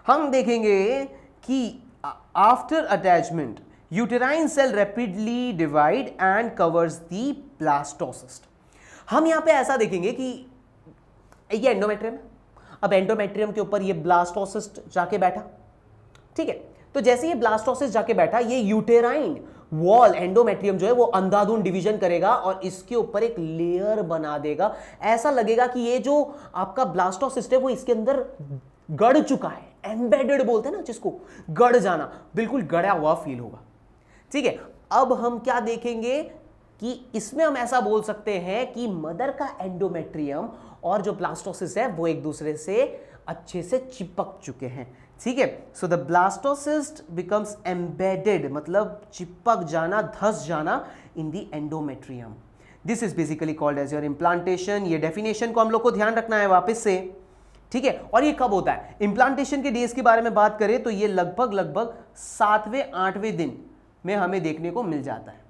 हम देखेंगे कि after attachment uterine cell rapidly divide and covers the blastocyst. हम यहां पे ऐसा देखेंगे कि ये एंडोमेट्रियम है, अब एंडोमेट्रियम के ऊपर ये ब्लास्टोसिस्ट जाके बैठा, ठीक है। तो जैसे ये ब्लास्टोसिस्ट जाके बैठा, ये यूटेराइन वॉल एंडोमेट्रियम जो है वो अंधाधुंध डिवीजन करेगा और इसके ऊपर एक लेयर बना देगा। ऐसा लगेगा कि ये जो आपका ब्लास्टोसिस्ट है वो इसके अंदर गड़ चुका है, एम्बेडेड बोलते हैं ना जिसको, गड़ जाना, बिल्कुल गड़ा हुआ फील होगा, ठीक है। अब हम क्या देखेंगे कि इसमें हम ऐसा बोल सकते हैं कि मदर का एंडोमेट्रियम और जो ब्लास्टोसिस्ट है वो एक दूसरे से अच्छे से चिपक चुके हैं, ठीक है। So the blastocyst becomes embedded, मतलब चिपक जाना, धस जाना in the endometrium. This is basically called as your implantation. ये डेफिनेशन को हम लोग को ध्यान रखना है वापस से, ठीक है। और ये कब होता है? इम्प्लांटेशन के डेज के बारे में बात करें तो ये लगभग 7वें 8वें दिन में हमें देखने को मिल जाता है।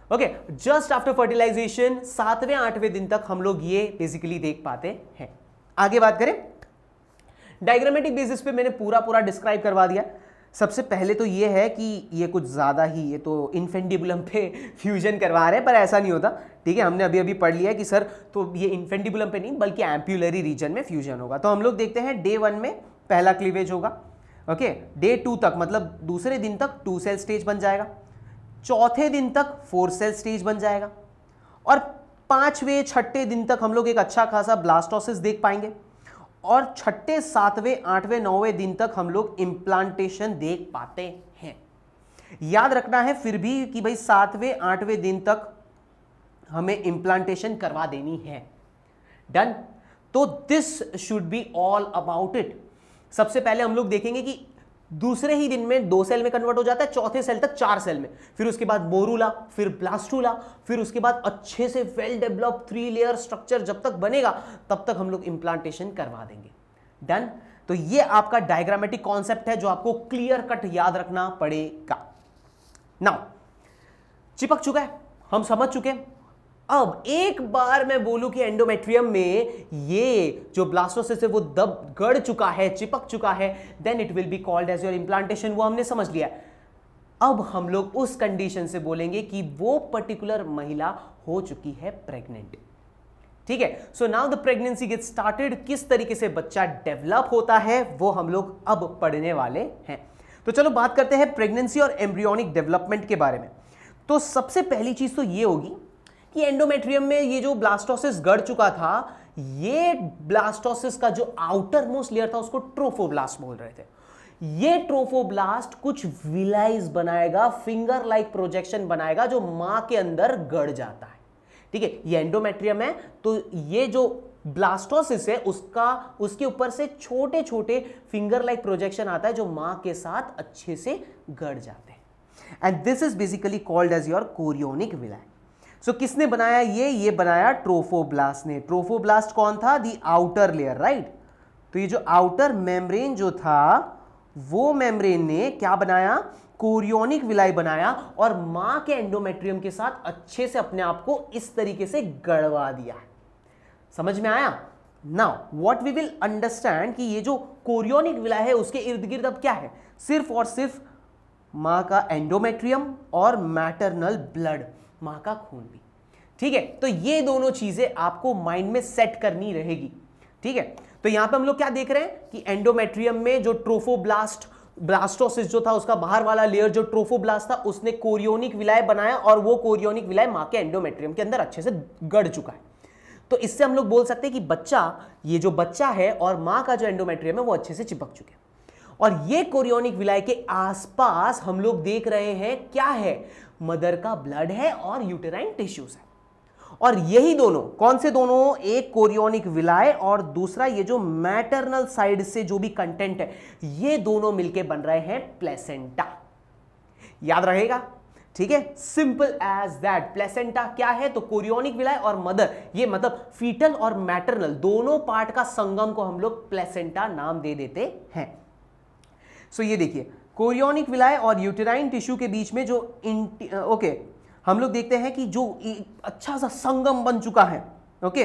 ओके, जस्ट आफ्टर फर्टिलाइजेशन 7वें 8वें दिन तक हम लोग ये बेसिकली देख पाते हैं। आगे बात करें, डायग्रामेटिक बेसिस पे मैंने पूरा डिस्क्राइब करवा दिया। सबसे पहले तो ये है कि ये कुछ ज़्यादा ही, ये तो इन्फेंडिबुलम पे फ्यूजन करवा रहे हैं, पर ऐसा नहीं होता, ठीक है। हमने अभी पढ़ लिया है कि सर तो ये इन्फेंडिबुलम पे नहीं बल्कि एम्प्यूलरी रीजन में फ्यूजन होगा। तो हम लोग देखते हैं डे 1 में पहला क्लीवेज होगा, ओके। डे 2 तक मतलब दूसरे दिन तक 2 सेल स्टेज बन जाएगा, चौथे दिन तक 4 सेल स्टेज बन जाएगा, और 5वें 6ठे दिन तक हम लोग एक अच्छा खासा ब्लास्टोसिस देख पाएंगे, और 6ठे 7वें 8वें 9वें दिन तक हम लोग इम्प्लांटेशन देख पाते हैं। याद रखना है फिर भी कि भाई 7वें 8वें दिन तक हमें इम्प्लांटेशन करवा देनी है। डन। तो this should be all about it. सबसे पहले हम लोग देखेंगे कि दूसरे ही दिन में 2 सेल में कन्वर्ट हो जाता है, चौथे सेल तक 4 सेल में, फिर उसके बाद मोरूला, फिर ब्लास्टूला, फिर उसके बाद अच्छे से वेल डेवलप 3 लेयर स्ट्रक्चर जब तक बनेगा तब तक हम लोग इंप्लांटेशन करवा देंगे। डन। तो ये आपका डायग्रामेटिक कॉन्सेप्ट है जो आपको क्लियर कट याद रखना पड़ेगा। नाउ चिपक चुका है, हम समझ चुके हैं। अब एक बार मैं बोलूं कि एंडोमेट्रियम में ये जो ब्लास्टोसिस है वो दब गड़ चुका है, चिपक चुका है, then it will be called as your implantation. वो हमने समझ लिया। अब हम लोग उस कंडीशन से बोलेंगे कि वो पर्टिकुलर महिला हो चुकी है प्रेग्नेंट। ठीक है। So now the pregnancy get started. किस तरीके से बच्चा डेवलप होता है वो हम लोग अब पढ़ने वाले हैं। तो चलो बात करते हैं प्रेगनेंसी और एम्ब्रियोनिक डेवलपमेंट के बारे में। तो सबसे पहली चीज तो ये होगी कि एंडोमेट्रियम में ये जो ब्लास्टोसिस गड़ चुका था, ये ब्लास्टोसिस का जो आउटर मोस्ट लेयर था उसको ट्रोफोब्लास्ट बोल रहे थे। ये ट्रोफोब्लास्ट कुछ विलाइज बनाएगा, फिंगर लाइक प्रोजेक्शन बनाएगा जो मां के अंदर गड़ जाता है। ठीक है, ये एंडोमेट्रियम है, तो ये जो ब्लास्टोसिस है उसके ऊपर से छोटे छोटे फिंगर लाइक प्रोजेक्शन आता है जो मां के साथ अच्छे से गड़ जाते हैं। And this is basically called as your chorionic villi. So किसने बनाया ये बनाया ट्रोफोब्लास्ट ने। ट्रोफोब्लास्ट कौन था? The outer layer, right. तो ये जो आउटर मेम्ब्रेन जो था वो मेम्ब्रेन ने क्या बनाया? कोरियोनिक विलाई बनाया और मां के एंडोमेट्रियम के साथ अच्छे से अपने आप को इस तरीके से गड़वा दिया। समझ में आया? Now what we will understand कि ये जो कोरियोनिक विलाई है उसके इर्द गिर्द अब क्या है? सिर्फ और सिर्फ मां का एंडोमेट्रियम और मैटरनल ब्लड, मां का खून भी। ठीक है, तो ये दोनों चीजें आपको माइंड में सेट करनी रहेगी। ठीक है, तो यहां पे हम लोग क्या देख रहे हैं कि एंडोमेट्रियम में जो ब्लास्टोसिस जो था उसका बाहर वाला लेयर जो ट्रोफोब्लास्ट था उसने कोरियोनिक विलाई बनाया और वो कोरियोनिक विलाई मां के एंडोमेट्रियम के अंदर अच्छे से गड़ चुका है। तो इससे हम लोग बोल सकते हैं कि बच्चा, ये जो बच्चा है और मां का जो एंडोमेट्रियम है वो अच्छे से चिपक चुके हैं। और ये कोरियोनिक विलाई के आसपास हम लोग देख रहे हैं क्या है? मदर का ब्लड है और यूटेराइन टिश्यूज है। और यही दोनों, कौन से दोनों? एक कोरियोनिक विलाई और दूसरा ये जो मैटरनल साइड से जो भी कंटेंट है, ये दोनों मिलके बन रहे हैं प्लेसेंटा। याद रहेगा? ठीक है, सिंपल एज दैट। प्लेसेंटा क्या है? तो कोरियोनिक विलाई और मदर, ये मतलब फीटल और मैटरनल दोनों पार्ट का संगम को हम लोग प्लेसेंटा नाम दे देते हैं। सो ये देखिए, कोरियोनिक विलाई और यूटेराइन टिश्यू के बीच में जो हम लोग देखते हैं कि जो अच्छा सा संगम बन चुका है, okay,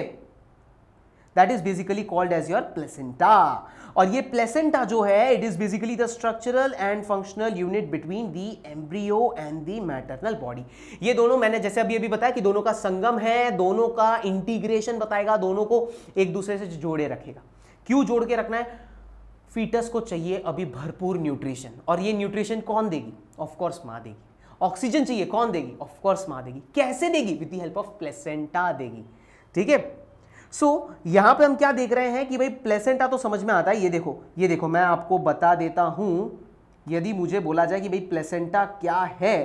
that is basically called as your placenta. और ये प्लेसेंटा जो है, it is basically the structural and functional unit between the embryo and the maternal body. ये दोनों मैंने जैसे अभी बताया कि दोनों का संगम है, दोनों का इंटीग्रेशन बताएगा, दोनों को एक दूसरे से जोड़े रखेगा। क्यों जोड़ के रखना है? फीटस को चाहिए अभी भरपूर न्यूट्रिशन, और ये न्यूट्रिशन कौन देगी? ऑफ कोर्स मां देगी। ऑक्सीजन चाहिए, कौन देगी? ऑफ कोर्स मां देगी। कैसे देगी? With the help of placenta देगी। ठीक है, सो यहां पे हम क्या देख रहे हैं कि भाई प्लेसेंटा तो समझ में आता है। ये देखो मैं आपको बता देता हूं। यदि मुझे बोला जाए कि भाई प्लेसेंटा क्या है,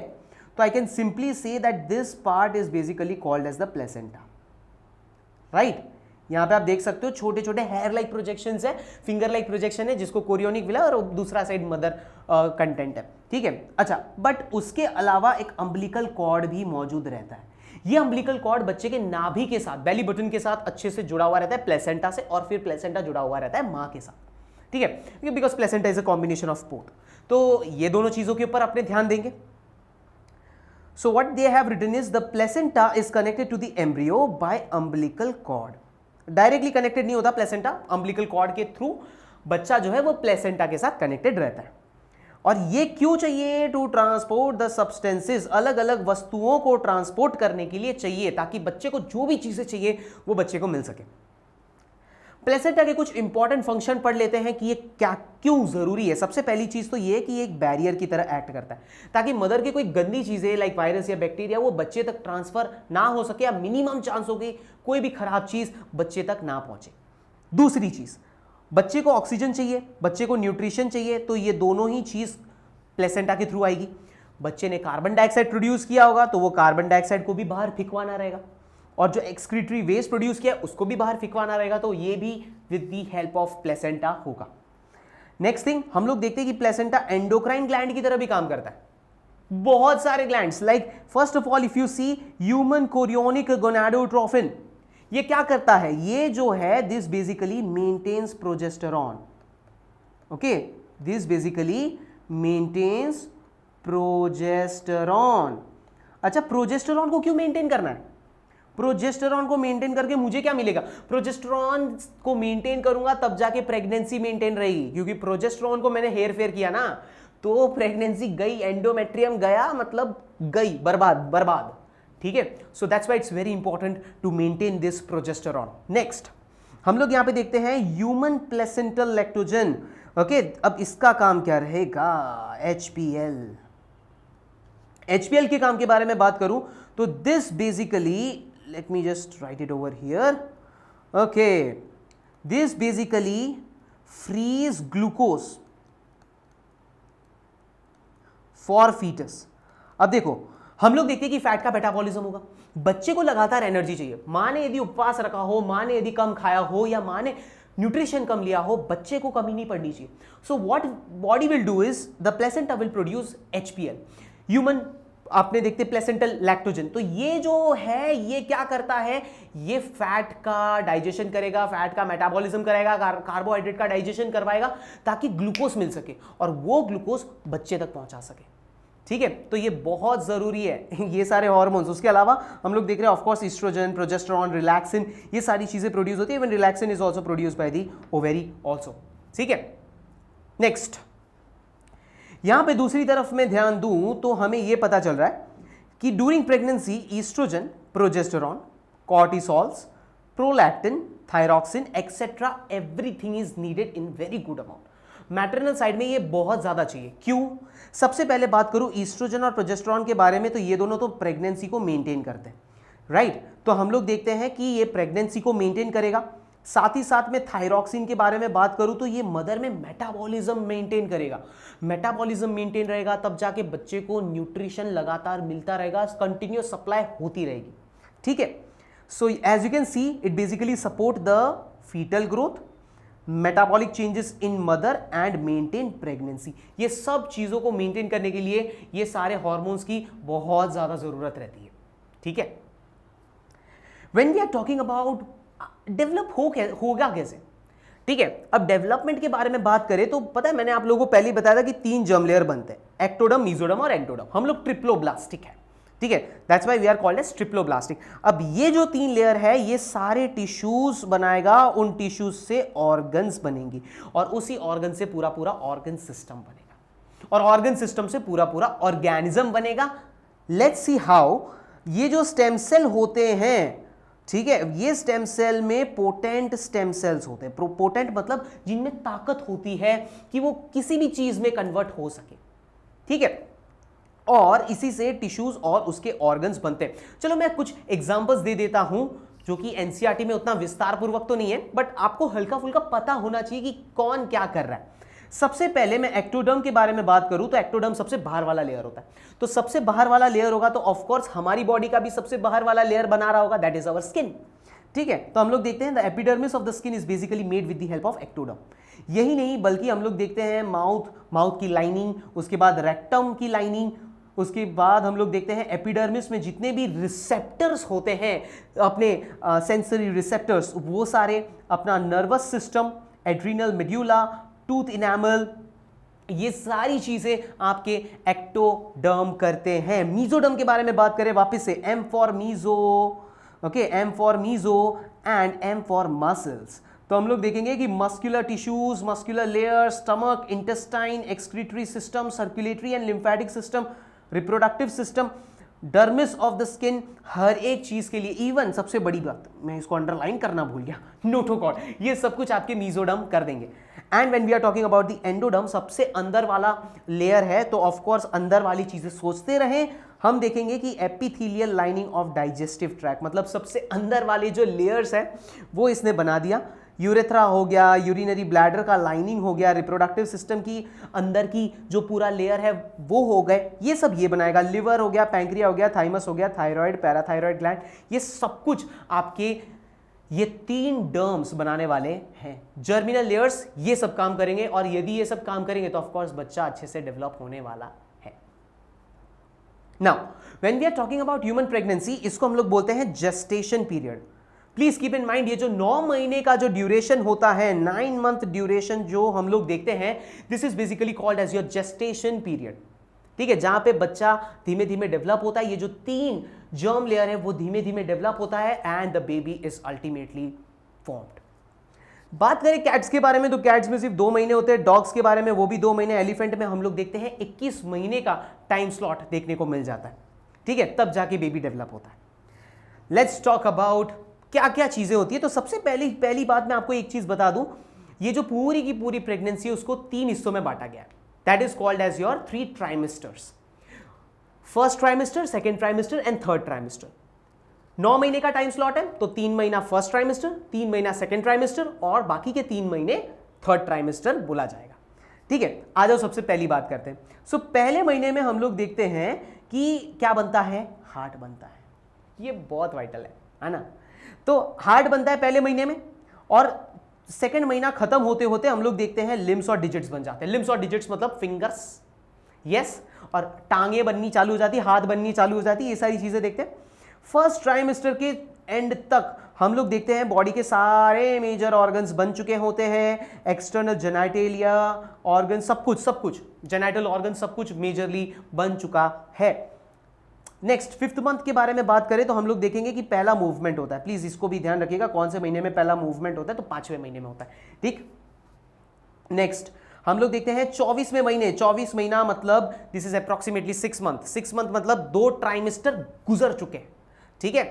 तो I can simply say that this part is basically called as the placenta, right. यहां पे आप देख सकते हो छोटे छोटे हेयर लाइक प्रोजेक्शंस है, फिंगर लाइक प्रोजेक्शन है जिसको कोरियोनिक विलाई और दूसरा साइड मदर कंटेंट है। ठीक है, अच्छा, बट उसके अलावा एक अम्बिलिकल कॉर्ड भी मौजूद रहता है। ये अम्बिलिकल कॉर्ड बच्चे के नाभि के साथ, बेली बटन के साथ अच्छे से जुड़ा हुआ रहता है प्लेसेंटा से, और फिर प्लेसेंटा जुड़ा हुआ रहता है मां के साथ। ठीक है, because placenta is a combination of both. तो ये दोनों चीजों के ऊपर अपने ध्यान देंगे। So what they have written is the placenta is connected to the embryo by umbilical cord. Directly connected नहीं होता प्लेसेंटा, अम्बिलिकल कॉर्ड के थ्रू बच्चा जो है वो प्लेसेंटा के साथ कनेक्टेड रहता है। और ये क्यों चाहिए? टू ट्रांसपोर्ट द सब्सटेंसेस, अलग अलग वस्तुओं को ट्रांसपोर्ट करने के लिए चाहिए, ताकि बच्चे को जो भी चीजें चाहिए वो बच्चे को मिल सके। प्लेसेंटा के कुछ इंपॉर्टेंट फंक्शन पढ़ लेते हैं कि ये क्या क्यों जरूरी है। सबसे पहली चीज तो ये कि ये एक बैरियर की तरह एक्ट करता है, ताकि मदर की कोई गंदी चीजें लाइक वायरस या बैक्टीरिया वो बच्चे तक ट्रांसफर ना हो सके, या मिनिमम चांस हो कि कोई भी खराब चीज बच्चे तक ना पहुंचे। दूसरी चीज, बच्चे को ऑक्सीजन चाहिए, बच्चे को न्यूट्रिशन चाहिए, तो ये दोनों ही चीज प्लेसेंटा के थ्रू आएगी। बच्चे ने कार्बन डाइऑक्साइड प्रोड्यूस किया होगा तो वो कार्बन डाइऑक्साइड को भी बाहर फेंकवाना रहेगा, और जो एक्सक्रीटरी वेस्ट प्रोड्यूस किया उसको भी बाहर फेंकवाना रहेगा, तो ये भी with the help of placenta होगा। नेक्स्ट थिंग हम लोग देखते हैं कि प्लेसेंटा एंडोक्राइन ग्लैंड की तरह भी काम करता है। बहुत सारे glands, like first of all if you see human chorionic gonadotrophin, ये क्या करता है? ये जो है this basically maintains progesterone. Okay, this basically maintains progesterone. अच्छा, प्रोजेस्टेरॉन को क्यों मेंटेन करना है? प्रोजेस्टेरॉन को मेंटेन करके मुझे क्या मिलेगा? प्रोजेस्टेरॉन को मेंटेन करूंगा तब जाके प्रेगनेंसी मेंटेन रहेगी, क्योंकि प्रोजेस्टेरॉन को मैंने हेर फेर किया ना तो प्रेगनेंसी गई, एंडोमेट्रियम गया, मतलब गई, बर्बाद बर्बाद। ठीक है, so that's why it's very important to maintain this progesterone. Next हम लोग यहां पे देखते हैं ह्यूमन प्लेसेंटल लैक्टोजन। ओके, अब इसका काम क्या रहेगा? HPL। HPL के काम के बारे में बात करूं तो this basically, let me just write it over here. Okay, this basically frees glucose for fetus. अब देखो हम लोग देखते हैं कि फैट का मेटाबॉलिज्म होगा, बच्चे को लगातार एनर्जी चाहिए। मां ने यदि उपवास रखा हो, मां ने यदि कम खाया हो, या मां ने न्यूट्रिशन कम लिया हो, बच्चे को कमी नहीं पड़नी चाहिए। So what body will do is the placenta will produce HPL, human आपने देखते प्लेसेंटल लैक्टोजन। तो ये जो है ये क्या करता है? ये फैट का डाइजेशन करेगा, फैट का मेटाबॉलिज्म करेगा, कार्बोहाइड्रेट का डाइजेशन करवाएगा, ताकि ग्लूकोज मिल सके और वो ग्लूकोज बच्चे तक पहुंचा सके। ठीक है, तो ये बहुत जरूरी है। ये सारे हार्मोन्स, उसके अलावा हम लोग देख रहे हैं of course estrogen, progesterone, relaxin, ये सारी चीजें प्रोड्यूस होती है। Even relaxin is also produced by the ovary also. ठीक है, नेक्स्ट यहां पे दूसरी तरफ में ध्यान दूं तो हमें यह पता चल रहा है कि during pregnancy estrogen, progesterone, cortisols, prolactin, thyroxine etcetera everything is needed in very good amount. Maternal side में ये बहुत ज्यादा चाहिए। क्यों? सबसे पहले बात करूं ईस्ट्रोजन और प्रोजेस्टेरॉन के बारे में, तो ये दोनों तो प्रेगनेंसी को मेंटेन करते हैं, राइट? तो हम लोग देखते हैं कि ये प्रेगनेंसी को मेंटेन करेगा। साथ ही साथ में थायरॉक्सिन के बारे में बात करूं तो ये मदर में मेटाबॉलिज्म मेंटेन करेगा। मेटाबॉलिज्म मेंटेन रहेगा तब जाके बच्चे को न्यूट्रिशन लगातार मिलता रहेगा, कंटिन्यूअस सप्लाई होती रहेगी। ठीक है, so as you can see it basically support the foetal growth, metabolic changes in mother and maintain pregnancy. ये सब चीजों को मेंटेन करने के लिए ये सारे हार्मोन्स की बहुत ज्यादा जरूरत रहती है। ठीक है, when we are talking about develop होगा कैसे? ठीक है, अब डेवलपमेंट के बारे में बात करें तो पता है मैंने आप लोगों को पहले ही बताया था कि 3 जर्म लेयर बनते हैं, एक्टोडर्म, मीजोडर्म और एंडोडर्म। हम लोग ट्रिप्लोब्लास्टिक है। ठीक है, that's why we are called as triploblastic. अब ये जो 3 लेयर है ये सारे टिश्यूज बनाएगा, उन टिश्यूज से ऑर्गन्स बनेंगी और उसी ऑर्गन से पूरा पूरा ऑर्गन सिस्टम बनेगा और ऑर्गन सिस्टम से पूरा पूरा ऑर्गेनिज्म बनेगा। Let's see how. ये जो स्टेम सेल होते हैं, ठीक है, ये स्टेम सेल में पोटेंट स्टेम सेल्स होते हैं। पोटेंट मतलब जिनमें ताकत होती है कि वो किसी भी चीज में कन्वर्ट हो सके। ठीक है, और इसी से टिश्यूज और उसके ऑर्गन्स बनते हैं। चलो मैं कुछ एग्जांपल्स दे देता हूं जो कि एनसीईआरटी में उतना विस्तार पूर्वक तो नहीं है, बट आपको हल्का फुल्का पता होना चाहिए कि कौन क्या कर रहा है। सबसे पहले मैं एक्टोडर्म के बारे में बात करूं तो एक्टोडर्म सबसे बाहर वाला लेयर होता है। तो सबसे बाहर वाला लेयर होगा तो ऑफ कोर्स हमारी बॉडी का भी सबसे बाहर वाला लेयर बना रहा होगा, दैट इज अवर स्किन। ठीक है, तो हम लोग देखते हैं the epidermis of the skin is basically made with the help of ectoderm. यही नहीं बल्कि हम लोग देखते हैं माउथ की लाइनिंग, उसके बाद रेक्टम की लाइनिंग, उसके बाद हम लोग देखते हैं एपिडर्मिस में जितने भी रिसेप्टर्स होते हैं, अपने सेंसरी रिसेप्टर्स, वो सारे, अपना nervous system, adrenal medulla, tooth enamel, ये सारी चीजें आपके एक्टोडर्म करते हैं। मीजोडर्म के बारे में बात करें वापस से, M for meso, okay, M for meso and M for muscles. तो हम लोग देखेंगे कि muscular tissues, muscular layer, stomach, intestine, excretory system, circulatory and lymphatic system, reproductive system, dermis of the skin, हर एक चीज के लिए, इवन सबसे बड़ी बात मैं इसको अंडरलाइन करना भूल गया, नोटोकॉर्ड, ये सब कुछ आपके मीजोडर्म कर देंगे। And when we are talking about the endoderm, सबसे अंदर वाला लेयर है, तो ऑफ कोर्स अंदर वाली चीजें सोचते रहें। हम देखेंगे कि epithelial lining of digestive tract, मतलब सबसे अंदर वाले जो लेयर्स है वो इसने बना दिया। यूरेथ्रा हो गया, यूरिनरी ब्लैडर का लाइनिंग हो गया, रिप्रोडक्टिव सिस्टम की अंदर की जो पूरा लेयर है वो हो गए, ये सब ये बनाएगा। लिवर हो गया, पैंक्रिया हो गया, थाइमस हो गया, थायराइड, पैराथायराइड ग्लैंड, ये सब कुछ आपके ये 3 डर्म्स बनाने वाले हैं। जर्मिनल लेयर्स ये सब काम करेंगे, और यदि ये सब काम करेंगे तो ऑफकोर्स बच्चा अच्छे से डेवलप होने वाला है। Now when we are talking about human pregnancy, इसको हम लोग बोलते हैं gestation period. Please keep in mind, ये जो 9 महीने का जो ड्यूरेशन होता है, 9 मंथ ड्यूरेशन जो हम लोग देखते हैं, this is basically called as your gestation period. ठीक है, जहां पे बच्चा धीमे धीमे डेवलप होता है, ये जो 3 जर्म लेयर है वो धीमे धीमे डेवलप होता है, and the baby is ultimately formed. बात करें कैट्स के बारे में, तो कैट्स में सिर्फ 2 महीने होते हैं, डॉग्स के बारे में वो भी 2 महीने, एलिफेंट में हम लोग देखते हैं 21 महीने का टाइम स्लॉट देखने को मिल जाता है। ठीक है, तब जाके बेबी डेवलप होता है। लेट्स टॉक अबाउट क्या क्या चीजें होती है। तो सबसे पहली बात मैं आपको एक चीज बता दूं, ये जो पूरी की पूरी प्रेगनेंसी है उसको 3 हिस्सों में बांटा गया है। That is called as your 3 trimesters, first trimester, second trimester and third trimester. 9 महीने का टाइम स्लॉट है, तो 3 महीना फर्स्ट ट्राइमेस्टर, 3 महीना सेकेंड ट्राइमेस्टर, और बाकी के 3 महीने थर्ड ट्राइमेस्टर बोला जाएगा। ठीक है, आ जाओ सबसे पहली बात करते हैं। सो पहले महीने में हम लोग देखते हैं कि क्या बनता है, हार्ट बनता है। ये बहुत वाइटल है ना। तो हार्ट बनता है पहले महीने में, और सेकेंड महीना खत्म होते होते हम लोग देखते हैं लिम्स और डिजिट्स बन जाते हैं। लिम्स और डिजिट्स मतलब फिंगर्स, यस, और टांगे बननी चालू हो जाती, हाथ बननी चालू हो जाती, ये सारी चीजें देखते हैं। फर्स्ट ट्राइमेस्टर के एंड तक हम लोग देखते हैं बॉडी के सारे मेजर ऑर्गन्स बन चुके होते हैं, एक्सटर्नल जेनाइटेलिया ऑर्गन, सब कुछ जेनाइटल ऑर्गन सब कुछ मेजरली बन चुका है। नेक्स्ट 5th मंथ के बारे में बात करें तो हम लोग देखेंगे कि पहला मूवमेंट होता है। प्लीज इसको भी ध्यान रखिएगा, कौन से महीने में पहला मूवमेंट होता है, तो 5वें महीने में होता है। ठीक, नेक्स्ट हम लोग देखते हैं 24वें महीने। 24 महीना मतलब this is approximately 6 month. 6 month मतलब 2 ट्राइमेस्टर गुजर चुके हैं। ठीक है,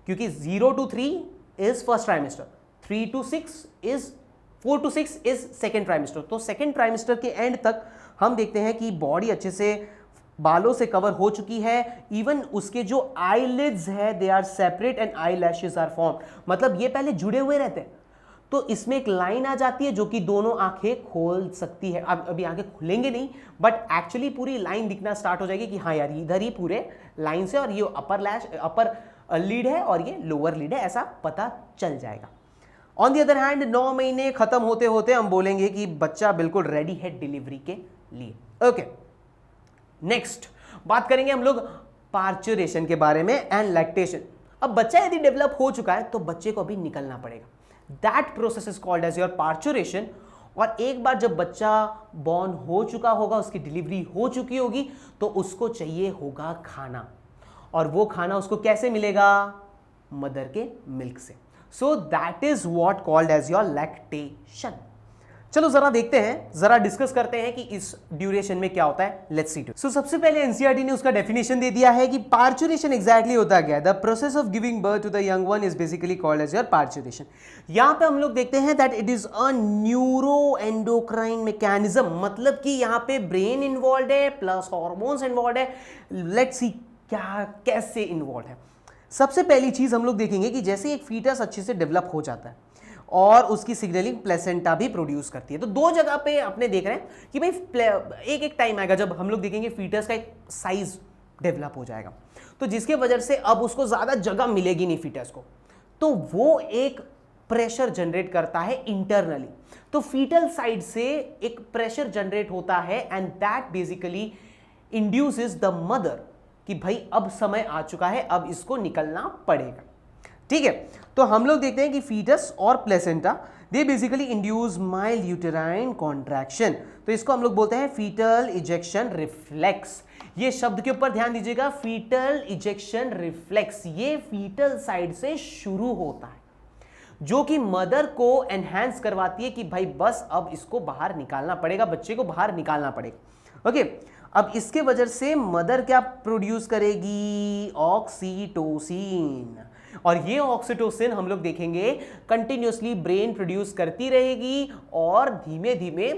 क्योंकि 0 to 3 is first trimester, 4 to 6 is second trimester. तो सेकेंड ट्राइमेस्टर के एंड तक हम देखते हैं कि बॉडी अच्छे से बालों से कवर हो चुकी है। इवन उसके जो आईलिड्स है they are separate and eyelashes are form, मतलब ये पहले जुड़े हुए रहते हैं, तो इसमें एक लाइन आ जाती है जो कि दोनों आंखें खोल सकती है। अब अभी आंखें खुलेंगे नहीं, बट एक्चुअली पूरी लाइन दिखना स्टार्ट हो जाएगी कि हाँ यार इधर ही पूरे लाइन से, और ये अपर लीड है और ये लोअर लीड है, ऐसा पता चल जाएगा। ऑन द अदर हैंड 9 महीने खत्म होते होते हम बोलेंगे कि बच्चा बिल्कुल रेडी है डिलीवरी के लिए। ओके, नेक्स्ट बात करेंगे हम लोग पार्चुरेशन के बारे में एंड लैक्टेशन। अब बच्चा यदि डेवलप हो चुका है तो बच्चे को अभी निकलना पड़ेगा, that process is called as your parturition. और एक बार जब बच्चा बॉर्न हो चुका होगा, उसकी डिलीवरी हो चुकी होगी, तो उसको चाहिए होगा खाना, और वो खाना उसको कैसे मिलेगा, मदर के मिल्क से। So that is what called as your lactation. चलो जरा देखते हैं, जरा डिस्कस करते हैं कि इस ड्यूरेशन में क्या होता है। लेट्स सी। सो सबसे पहले एनसीईआरटी ने उसका डेफिनेशन दे दिया है कि पार्चुरेशन एग्जैक्टली होता क्या है। The process of giving birth to the young one is basically called as your parturition. यहां पे हम लोग देखते हैं that it is a neuroendocrine mechanism, मतलब कि यहां पे ब्रेन इन्वॉल्व है प्लस हॉर्मोन्स इन्वॉल्व है। लेट्स सी क्या कैसे इन्वॉल्व है। सबसे पहली चीज हम लोग देखेंगे कि जैसे एक फीटस अच्छे से डेवलप हो जाता है और उसकी सिग्नलिंग प्लेसेंटा भी प्रोड्यूस करती है, तो 2 जगह पे अपने देख रहे हैं कि भाई एक टाइम आएगा जब हम लोग देखेंगे फीटस का एक साइज डेवलप हो जाएगा, तो जिसके वजह से अब उसको ज्यादा जगह मिलेगी नहीं फीटस को, तो वो एक प्रेशर जनरेट करता है इंटरनली। तो फीटल साइड से एक प्रेशर जनरेट होता है and that basically induces the mother कि भाई अब समय आ चुका है, अब इसको निकलना पड़ेगा। ठीक है, तो हम लोग देखते हैं कि फीटस और placenta they basically induce mild uterine contraction. तो इसको हम लोग बोलते हैं फीटल इजेक्शन रिफ्लेक्स। ये शब्द के ऊपर ध्यान दीजिएगा, फीटल इजेक्शन रिफ्लेक्स। ये फीटल साइड से शुरू होता है, जो कि मदर को एनहांस करवाती है कि भाई बस अब इसको बाहर निकालना पड़ेगा, बच्चे को बाहर निकालना पड़ेगा। ओके, अब इसके वजह से मदर क्या प्रोड्यूस करेगी? ऑक्सीटोसिन। और ये ऑक्सीटोसिन हम लोग देखेंगे कंटिन्यूअसली ब्रेन प्रोड्यूस करती रहेगी और धीमे धीमे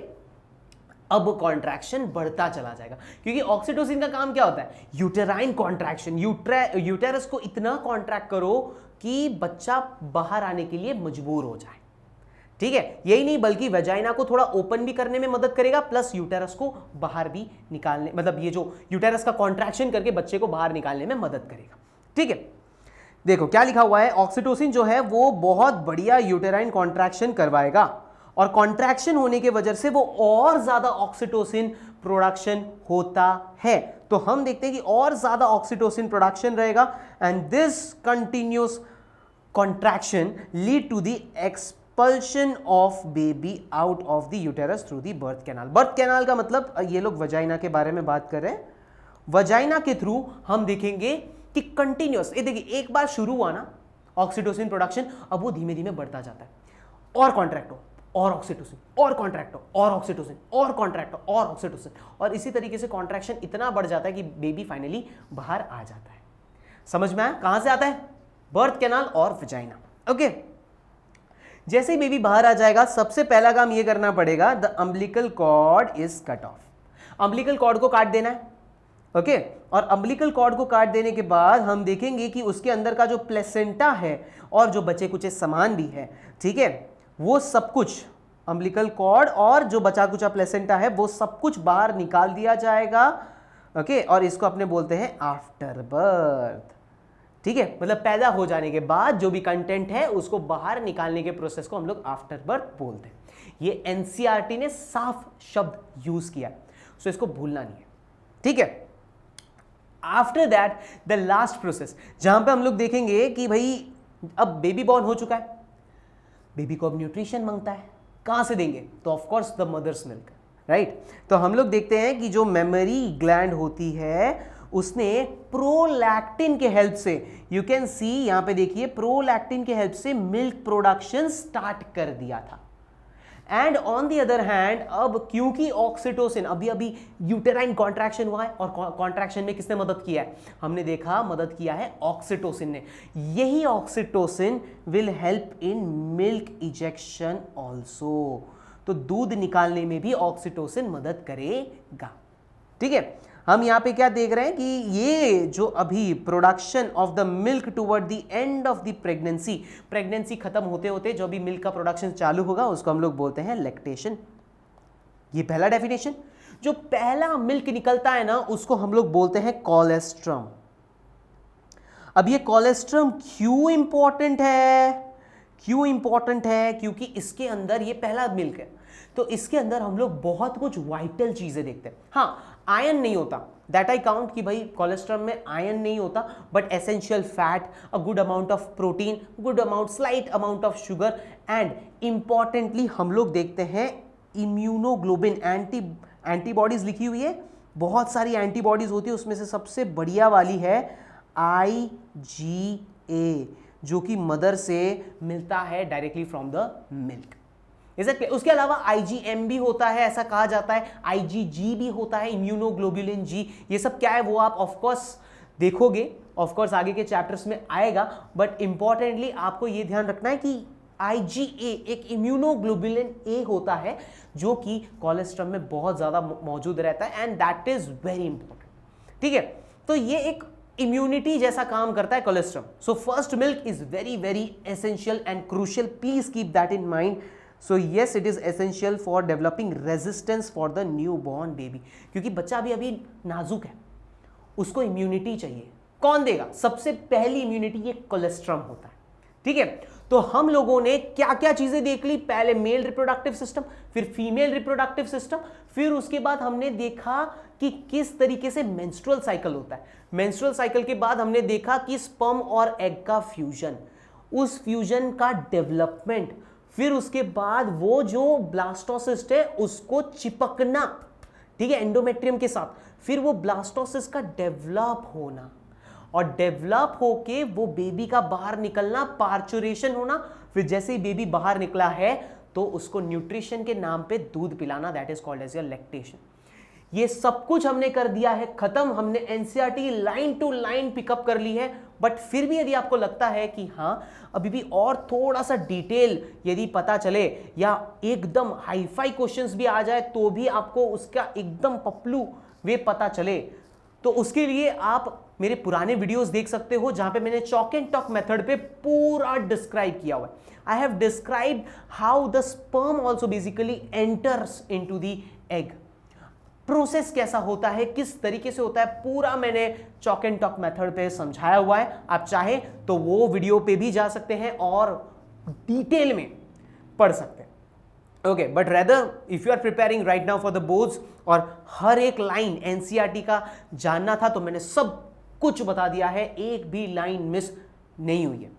अब कॉन्ट्रैक्शन बढ़ता चला जाएगा। क्योंकि ऑक्सीटोसिन का काम क्या होता है? Uterine contraction. यूटेरस को इतना कॉन्ट्रैक्ट करो कि बच्चा बाहर आने के लिए मजबूर हो जाए। ठीक है, यही नहीं बल्कि वेजाइना को थोड़ा ओपन भी करने में मदद करेगा, प्लस यूटेरस को बाहर भी निकालने, मतलब ये जो यूटेरस का कॉन्ट्रैक्शन करके बच्चे को बाहर निकालने में मदद करेगा। ठीक है, देखो क्या लिखा हुआ है, ऑक्सीटोसिन जो है वो बहुत बढ़िया यूटेराइन कॉन्ट्रैक्शन करवाएगा और कॉन्ट्रैक्शन होने के वजह से वो और ज्यादा ऑक्सीटोसिन प्रोडक्शन होता है। तो हम देखते हैं कि और ज्यादा ऑक्सीटोसिन प्रोडक्शन रहेगा and this continuous contraction lead to the expulsion of baby out of the uterus through the birth canal. Birth canal का मतलब ये लोग वजाइना के बारे में बात कर रहे हैं। वजाइना के थ्रू हम देखेंगे कि कंटिन्यूस, ये देखिए एक बार शुरू हुआ ना ऑक्सीटोसिन प्रोडक्शन, अब वो धीमे धीमे बढ़ता जाता है और कॉन्ट्रैक्ट हो और ऑक्सीटोसिन और कॉन्ट्रैक्ट हो और ऑक्सीटोसिन और कॉन्ट्रैक्ट हो और ऑक्सीटोसिन, और इसी तरीके से कॉन्ट्रैक्शन इतना बढ़ जाता है कि बेबी फाइनली बाहर आ जाता है। समझ में आया? कहां से आता है? बर्थ कैनाल और वजाइना। ओके, जैसे ही बेबी बाहर आ जाएगा सबसे पहला काम ये करना पड़ेगा, the umbilical cord is cut off. Umbilical cord को काट देना है। ओके, और अम्बिलिकल कॉर्ड को काट देने के बाद हम देखेंगे कि उसके अंदर का जो प्लेसेंटा है और जो बचे कुचे सामान भी है, ठीक है, वो सब कुछ अम्बिलिकल कॉर्ड और जो बचा कुचा प्लेसेंटा है वो सब कुछ बाहर निकाल दिया जाएगा। ओके, और इसको अपने बोलते हैं आफ्टर बर्थ। ठीक है, मतलब पैदा हो जाने के बाद जो भी कंटेंट है उसको बाहर निकालने के प्रोसेस को हम लोग आफ्टर बर्थ बोलते हैं। ये एनसीईआरटी ने साफ शब्द यूज किया, सो इसको भूलना नहीं है। ठीक है, after that the last process, जहां पे हम लोग देखेंगे कि भाई अब बेबी बॉर्न हो चुका है, बेबी को अब न्यूट्रिशन मांगता है, कहां से देंगे? तो of course the mother's milk, right. तो हम लोग देखते हैं कि जो मेमोरी ग्लैंड होती है उसने प्रोलैक्टिन के हेल्प से, यू कैन सी यहां पे देखिए, प्रोलैक्टिन के हेल्प से मिल्क प्रोडक्शन स्टार्ट कर दिया था। And on the other hand, अब क्योंकि ऑक्सीटोसिन, अभी अभी यूटेराइन कॉन्ट्रैक्शन हुआ है और कॉन्ट्रैक्शन में किसने मदद किया है? हमने देखा मदद किया है ऑक्सीटोसिन ने। यही oxytocin will help in milk ejection also. तो दूध निकालने में भी ऑक्सीटोसिन मदद करेगा। ठीक है, हम यहां पे क्या देख रहे हैं कि ये जो अभी production of the milk toward the end of the pregnancy, pregnancy खत्म होते होते जो भी मिल्क का प्रोडक्शन चालू होगा उसको हम लोग बोलते हैं लैक्टेशन। ये पहला डेफिनेशन। जो पहला मिल्क निकलता है ना उसको हम लोग बोलते हैं कोलेस्ट्रम। अब ये कोलेस्ट्रम क्यों इंपॉर्टेंट है? क्यों इंपॉर्टेंट है? क्योंकि इसके अंदर ये पहला मिल्क है, तो इसके अंदर हम लोग बहुत कुछ वाइटल चीजें देखते हैं। हाँ, आयरन नहीं होता, दैट आई काउंट कि भाई कोलेस्ट्रॉल में आयरन नहीं होता, but essential fat, a good amount of protein, good amount, slight amount of sugar, and importantly हम लोग देखते हैं इम्यूनोग्लोबिन, एंटीबॉडीज लिखी हुई है, बहुत सारी एंटीबॉडीज होती है, उसमें से सबसे बढ़िया वाली है IgA, जो कि मदर से मिलता है डायरेक्टली फ्रॉम द मिल्क। उसके अलावा IgM भी होता है, ऐसा कहा जाता है, IgG भी होता है, इम्यूनोग्लोबुलिन जी। ये सब क्या है वो आप ऑफकोर्स देखोगे, ऑफकोर्स आगे के चैप्टर्स में आएगा, बट इंपॉर्टेंटली आपको ये ध्यान रखना है कि IgA एक इम्यूनोग्लोबुलिन A होता है जो कि कोलेस्ट्रॉल में बहुत ज्यादा मौजूद रहता है, and that is very important. ठीक है, तो ये एक इम्यूनिटी जैसा काम करता है cholesterol. So first milk is very very essential and crucial, please keep that in mind. So yes, it is essential for developing resistance for the newborn baby, क्योंकि बच्चा अभी नाजुक है, उसको इम्यूनिटी चाहिए। कौन देगा? सबसे पहली इम्यूनिटी ये कोलेस्ट्रॉल होता है। ठीक है, तो हम लोगों ने क्या क्या चीजें देख ली? पहले मेल रिप्रोडक्टिव सिस्टम, फिर फीमेल रिप्रोडक्टिव सिस्टम, फिर उसके बाद हमने देखा कि किस तरीके से मेंस्ट्रुअल साइकिल होता है। मेंस्ट्रुअल साइकिल के बाद हमने देखा कि स्पर्म और एग का फ्यूजन, उस फ्यूजन का डेवलपमेंट, फिर उसके बाद वो जो ब्लास्टोसिस्ट है उसको चिपकना, ठीक है, एंडोमेट्रियम के साथ, फिर वो ब्लास्टोसिस्ट का डेवलप होना, और डेवलप होके वो बेबी का बाहर निकलना, पार्चुरेशन होना, फिर जैसे ही बेबी बाहर निकला है तो उसको न्यूट्रिशन के नाम पे दूध पिलाना, that is called as your lactation. ये सब कुछ हमने कर दिया है खत्म, हमने NCERT line to line pick up कर ली है। बट फिर भी यदि आपको लगता है कि हाँ अभी भी और थोड़ा सा डिटेल यदि पता चले या एकदम हाईफाई क्वेश्चंस भी आ जाए तो भी आपको उसका एकदम पपलू वे पता चले, तो उसके लिए आप मेरे पुराने वीडियोस देख सकते हो जहां पे मैंने चॉक एंड टॉक मेथड पे पूरा डिस्क्राइब किया हुआ है। I have described how the sperm also basically enters into the egg, process कैसा होता है, किस तरीके से होता है, पूरा मैंने चॉक एंड टॉक मेथड पे समझाया हुआ है। आप चाहे तो वो वीडियो पे भी जा सकते हैं और डिटेल में पढ़ सकते हैं। Okay, but rather if you are preparing right now for the boards और हर एक लाइन एनसीईआरटी का जानना था तो मैंने सब कुछ बता दिया है, एक भी लाइन मिस नहीं हुई है,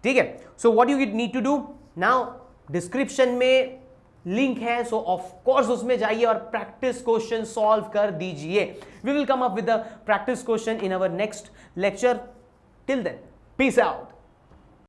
ठीक है। So what you need to do now, description में लिंक है, सो ऑफ कोर्स उसमें जाइए और प्रैक्टिस क्वेश्चन सॉल्व कर दीजिए। We will come up with the practice question in our next lecture. Till then, peace out.